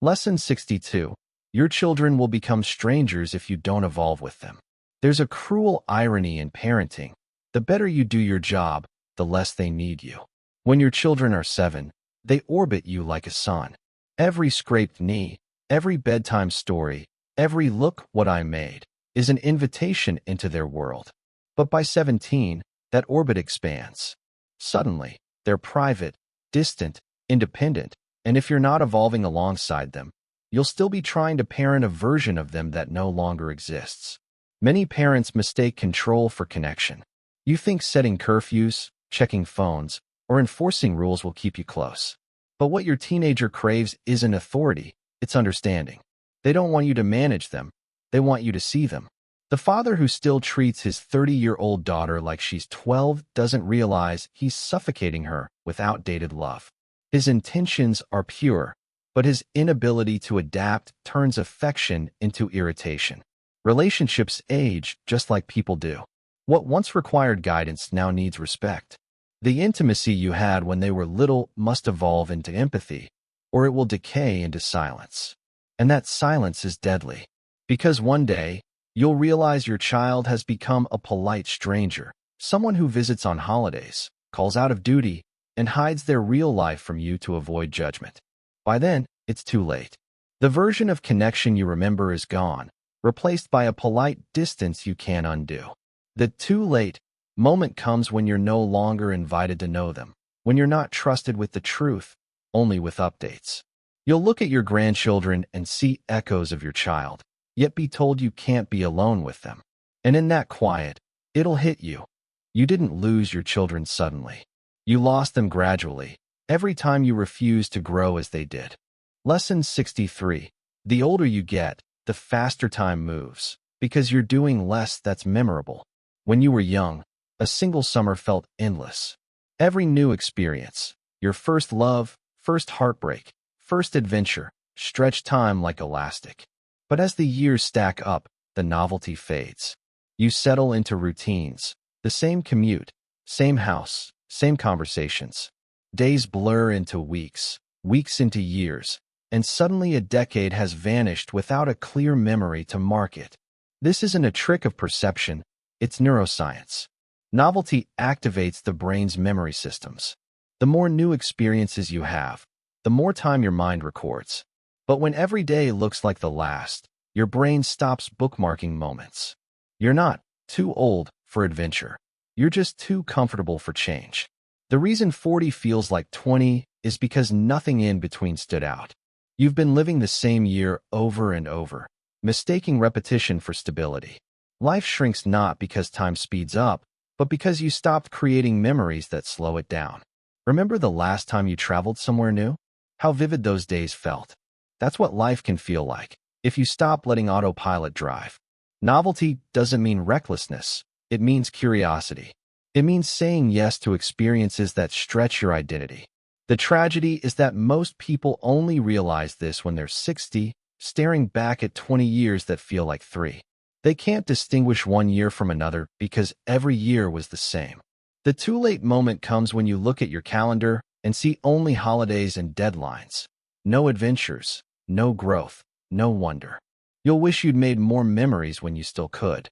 Lesson 62. Your children will become strangers if you don't evolve with them. There's a cruel irony in parenting. The better you do your job, the less they need you. When your children are 7, they orbit you like a sun. Every scraped knee, every bedtime story, every "look what I made" is an invitation into their world. But by 17, that orbit expands. Suddenly, they're private, distant, independent, and if you're not evolving alongside them, you'll still be trying to parent a version of them that no longer exists. Many parents mistake control for connection. You think setting curfews, checking phones, or enforcing rules will keep you close. But what your teenager craves isn't authority, it's understanding. They don't want you to manage them, they want you to see them. The father who still treats his 30-year-old daughter like she's 12 doesn't realize he's suffocating her with outdated love. His intentions are pure, but his inability to adapt turns affection into irritation. Relationships age just like people do. What once required guidance now needs respect. The intimacy you had when they were little must evolve into empathy, or it will decay into silence. And that silence is deadly. Because one day, you'll realize your child has become a polite stranger, someone who visits on holidays, calls out of duty, and hides their real life from you to avoid judgment. By then, it's too late. The version of connection you remember is gone, replaced by a polite distance you can't undo. The too late moment comes when you're no longer invited to know them, when you're not trusted with the truth, only with updates. You'll look at your grandchildren and see echoes of your child, yet be told you can't be alone with them. And in that quiet, it'll hit you. You didn't lose your children suddenly. You lost them gradually, every time you refused to grow as they did. Lesson 63. The older you get, the faster time moves, because you're doing less that's memorable. When you were young, a single summer felt endless. Every new experience, your first love, first heartbreak, first adventure, stretched time like elastic. But as the years stack up, the novelty fades. You settle into routines, the same commute, same house, same conversations. Days blur into weeks, weeks into years, and suddenly a decade has vanished without a clear memory to mark it. This isn't a trick of perception, it's neuroscience. Novelty activates the brain's memory systems. The more new experiences you have, the more time your mind records. But when every day looks like the last, your brain stops bookmarking moments. You're not too old for adventure. You're just too comfortable for change. The reason 40 feels like 20 is because nothing in between stood out. You've been living the same year over and over, mistaking repetition for stability. Life shrinks not because time speeds up, but because you stopped creating memories that slow it down. Remember the last time you traveled somewhere new? How vivid those days felt. That's what life can feel like, if you stop letting autopilot drive. Novelty doesn't mean recklessness, it means curiosity. It means saying yes to experiences that stretch your identity. The tragedy is that most people only realize this when they're 60, staring back at 20 years that feel like 3. They can't distinguish one year from another because every year was the same. The too late moment comes when you look at your calendar and see only holidays and deadlines. No adventures, no growth, no wonder. You'll wish you'd made more memories when you still could.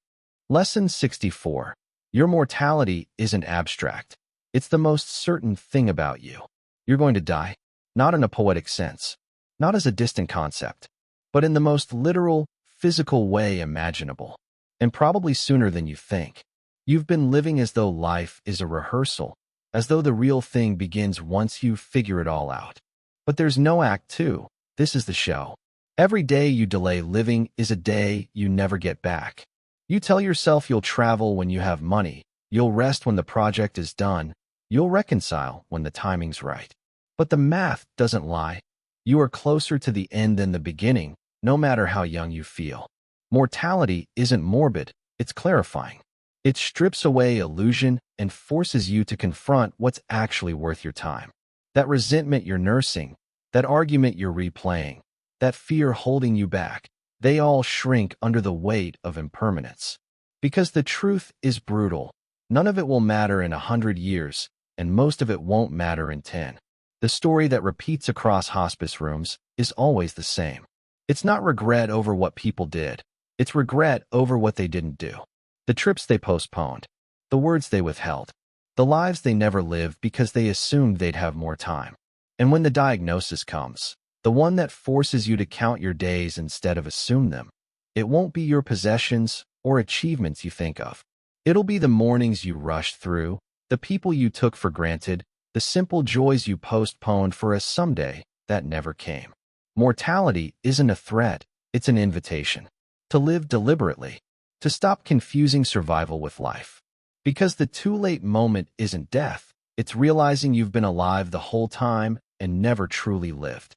Lesson 64. Your mortality isn't abstract. It's the most certain thing about you. You're going to die, not in a poetic sense, not as a distant concept, but in the most literal, physical way imaginable, and probably sooner than you think. You've been living as though life is a rehearsal, as though the real thing begins once you figure it all out. But there's no act two. This is the show. Every day you delay living is a day you never get back. You tell yourself you'll travel when you have money, you'll rest when the project is done, you'll reconcile when the timing's right. But the math doesn't lie. You are closer to the end than the beginning, no matter how young you feel. Mortality isn't morbid, it's clarifying. It strips away illusion and forces you to confront what's actually worth your time. That resentment you're nursing, that argument you're replaying, that fear holding you back, they all shrink under the weight of impermanence. Because the truth is brutal. None of it will matter in 100 years, and most of it won't matter in 10. The story that repeats across hospice rooms is always the same. It's not regret over what people did. It's regret over what they didn't do. The trips they postponed, the words they withheld, the lives they never lived because they assumed they'd have more time. And when the diagnosis comes, the one that forces you to count your days instead of assume them, it won't be your possessions or achievements you think of. It'll be the mornings you rushed through, the people you took for granted, the simple joys you postponed for a someday that never came. Mortality isn't a threat, it's an invitation. To live deliberately, to stop confusing survival with life. Because the too late moment isn't death, it's realizing you've been alive the whole time and never truly lived.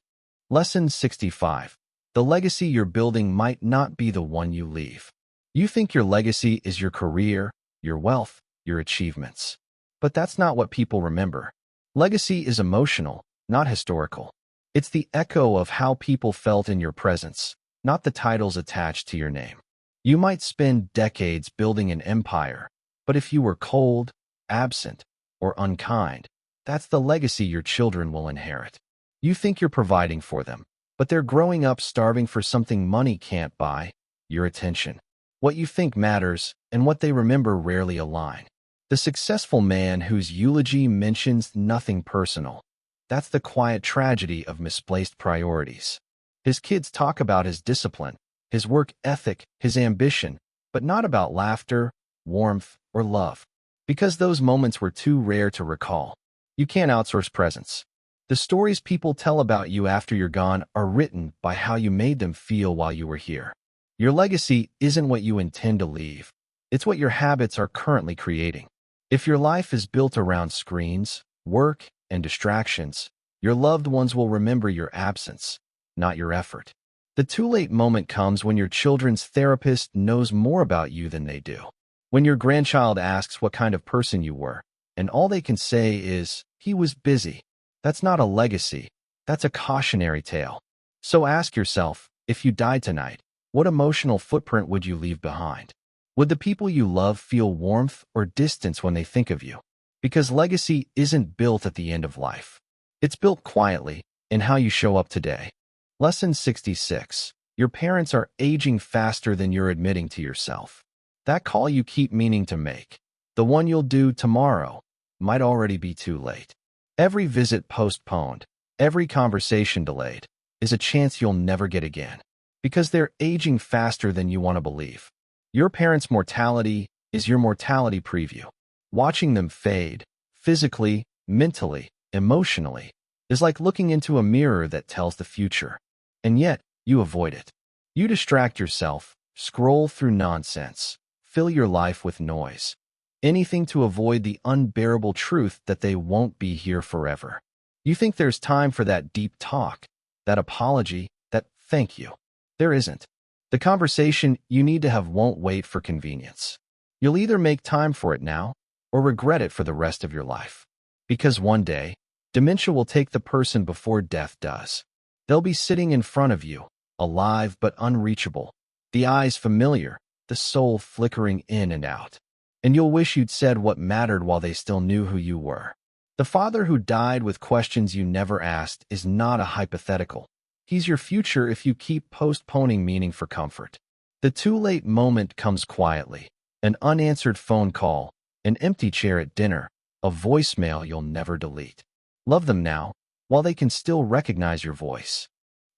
Lesson 65. The legacy you're building might not be the one you leave. You think your legacy is your career, your wealth, your achievements. But that's not what people remember. Legacy is emotional, not historical. It's the echo of how people felt in your presence, not the titles attached to your name. You might spend decades building an empire, but if you were cold, absent, or unkind, that's the legacy your children will inherit. You think you're providing for them, but they're growing up starving for something money can't buy, your attention. What you think matters, and what they remember rarely align. The successful man whose eulogy mentions nothing personal. That's the quiet tragedy of misplaced priorities. His kids talk about his discipline, his work ethic, his ambition, but not about laughter, warmth, or love. Because those moments were too rare to recall. You can't outsource presence. The stories people tell about you after you're gone are written by how you made them feel while you were here. Your legacy isn't what you intend to leave. It's what your habits are currently creating. If your life is built around screens, work, and distractions, your loved ones will remember your absence, not your effort. The too late moment comes when your children's therapist knows more about you than they do. When your grandchild asks what kind of person you were, and all they can say is, "He was busy." That's not a legacy. That's a cautionary tale. So ask yourself, if you died tonight, what emotional footprint would you leave behind? Would the people you love feel warmth or distance when they think of you? Because legacy isn't built at the end of life. It's built quietly in how you show up today. Lesson 66. Your parents are aging faster than you're admitting to yourself. That call you keep meaning to make, the one you'll do tomorrow, might already be too late. Every visit postponed, every conversation delayed, is a chance you'll never get again. Because they're aging faster than you want to believe. Your parents' mortality is your mortality preview. Watching them fade, physically, mentally, emotionally, is like looking into a mirror that tells the future. And yet, you avoid it. You distract yourself, scroll through nonsense, fill your life with noise. Anything to avoid the unbearable truth that they won't be here forever. You think there's time for that deep talk, that apology, that thank you. There isn't. The conversation you need to have won't wait for convenience. You'll either make time for it now, or regret it for the rest of your life. Because one day, dementia will take the person before death does. They'll be sitting in front of you, alive but unreachable, the eyes familiar, the soul flickering in and out. And you'll wish you'd said what mattered while they still knew who you were. The father who died with questions you never asked is not a hypothetical. He's your future if you keep postponing meaning for comfort. The too late moment comes quietly. An unanswered phone call, an empty chair at dinner, a voicemail you'll never delete. Love them now, while they can still recognize your voice.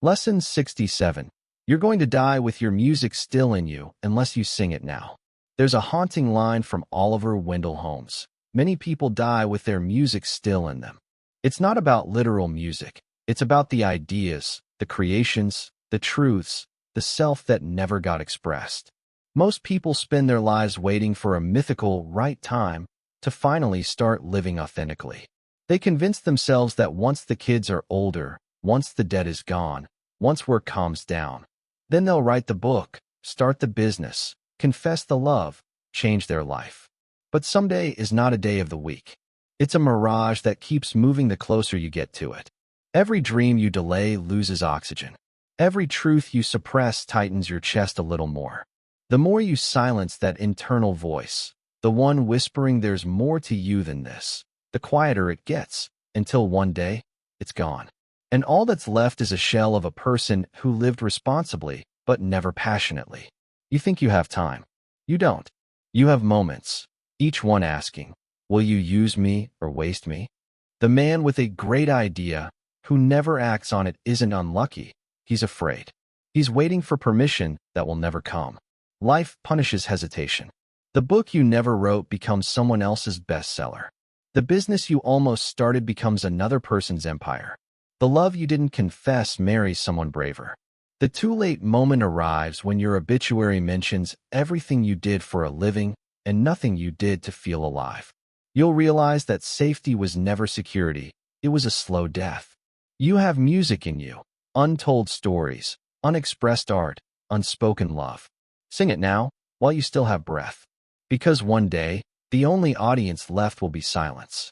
Lesson 67. You're going to die with your music still in you unless you sing it now. There's a haunting line from Oliver Wendell Holmes. Many people die with their music still in them. It's not about literal music. It's about the ideas, the creations, the truths, the self that never got expressed. Most people spend their lives waiting for a mythical right time to finally start living authentically. They convince themselves that once the kids are older, once the debt is gone, once work calms down, then they'll write the book, start the business, confess the love, change their life. But someday is not a day of the week. It's a mirage that keeps moving the closer you get to it. Every dream you delay loses oxygen. Every truth you suppress tightens your chest a little more. The more you silence that internal voice, the one whispering there's more to you than this, the quieter it gets, until one day, it's gone. And all that's left is a shell of a person who lived responsibly, but never passionately. You think you have time. You don't. You have moments, each one asking, will you use me or waste me? The man with a great idea, who never acts on it, isn't unlucky. He's afraid. He's waiting for permission that will never come. Life punishes hesitation. The book you never wrote becomes someone else's bestseller. The business you almost started becomes another person's empire. The love you didn't confess marries someone braver. The too late moment arrives when your obituary mentions everything you did for a living and nothing you did to feel alive. You'll realize that safety was never security. It was a slow death. You have music in you, untold stories, unexpressed art, unspoken love. Sing it now, while you still have breath. Because one day, the only audience left will be silence.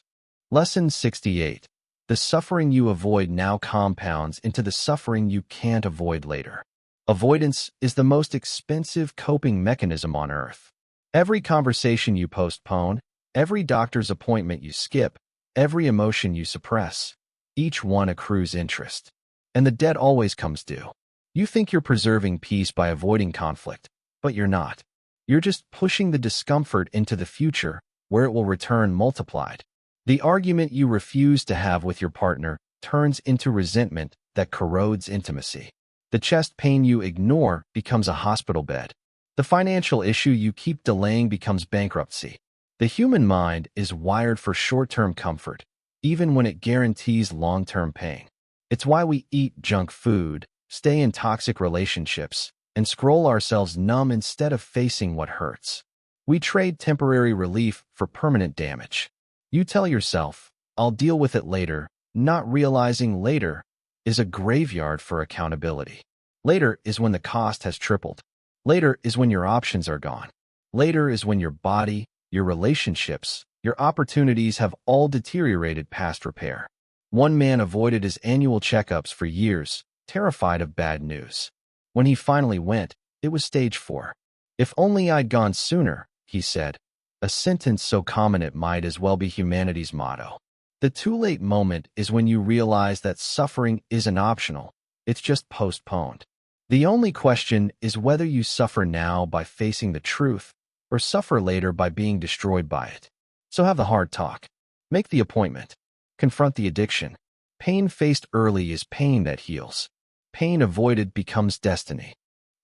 Lesson 68. The suffering you avoid now compounds into the suffering you can't avoid later. Avoidance is the most expensive coping mechanism on earth. Every conversation you postpone, every doctor's appointment you skip, every emotion you suppress, each one accrues interest. And the debt always comes due. You think you're preserving peace by avoiding conflict, but you're not. You're just pushing the discomfort into the future, where it will return multiplied. The argument you refuse to have with your partner turns into resentment that corrodes intimacy. The chest pain you ignore becomes a hospital bed. The financial issue you keep delaying becomes bankruptcy. The human mind is wired for short-term comfort, even when it guarantees long-term pain. It's why we eat junk food, stay in toxic relationships, and scroll ourselves numb instead of facing what hurts. We trade temporary relief for permanent damage. You tell yourself, I'll deal with it later, not realizing later is a graveyard for accountability. Later is when the cost has tripled. Later is when your options are gone. Later is when your body, your relationships, your opportunities have all deteriorated past repair. One man avoided his annual checkups for years, terrified of bad news. When he finally went, it was stage 4. If only I'd gone sooner, he said. A sentence so common it might as well be humanity's motto. The too late moment is when you realize that suffering isn't optional, it's just postponed. The only question is whether you suffer now by facing the truth or suffer later by being destroyed by it. So have the hard talk. Make the appointment. Confront the addiction. Pain faced early is pain that heals. Pain avoided becomes destiny.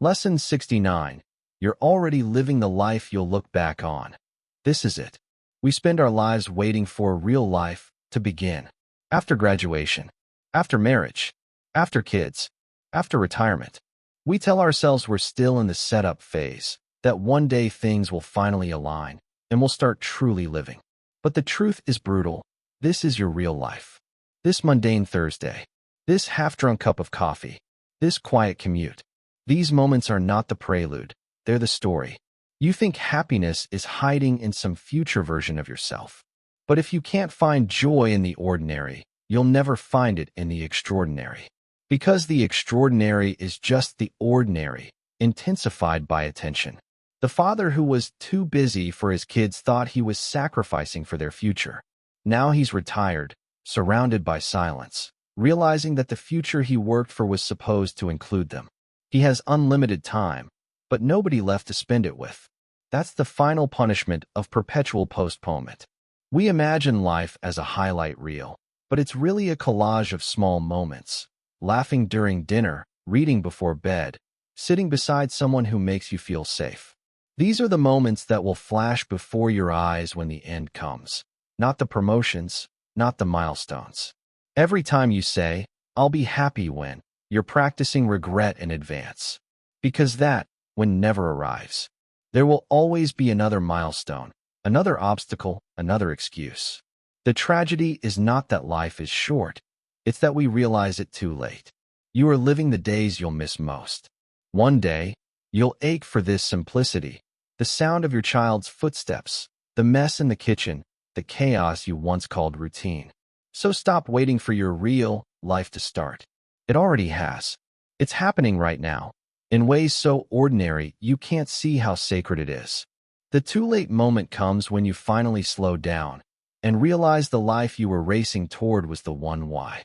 Lesson 69. You're already living the life you'll look back on. This is it. We spend our lives waiting for real life to begin. After graduation, after marriage, after kids, after retirement. We tell ourselves we're still in the setup phase, that one day things will finally align, and we'll start truly living. But the truth is brutal. This is your real life. This mundane Thursday. This half-drunk cup of coffee. This quiet commute. These moments are not the prelude. They're the story. You think happiness is hiding in some future version of yourself. But if you can't find joy in the ordinary, you'll never find it in the extraordinary. Because the extraordinary is just the ordinary, intensified by attention. The father who was too busy for his kids thought he was sacrificing for their future. Now he's retired, surrounded by silence. realizing that the future he worked for was supposed to include them. He has unlimited time, but nobody left to spend it with. That's the final punishment of perpetual postponement. We imagine life as a highlight reel, but it's really a collage of small moments. Laughing during dinner, reading before bed, sitting beside someone who makes you feel safe. These are the moments that will flash before your eyes when the end comes. Not the promotions, not the milestones. Every time you say, "I'll be happy when," you're practicing regret in advance. Because that, when never arrives. There will always be another milestone, another obstacle, another excuse. The tragedy is not that life is short, it's that we realize it too late. You are living the days you'll miss most. One day, you'll ache for this simplicity, the sound of your child's footsteps, the mess in the kitchen, the chaos you once called routine. So stop waiting for your real life to start. It already has. It's happening right now, in ways so ordinary you can't see how sacred it is. The too late moment comes when you finally slow down and realize the life you were racing toward was the one why.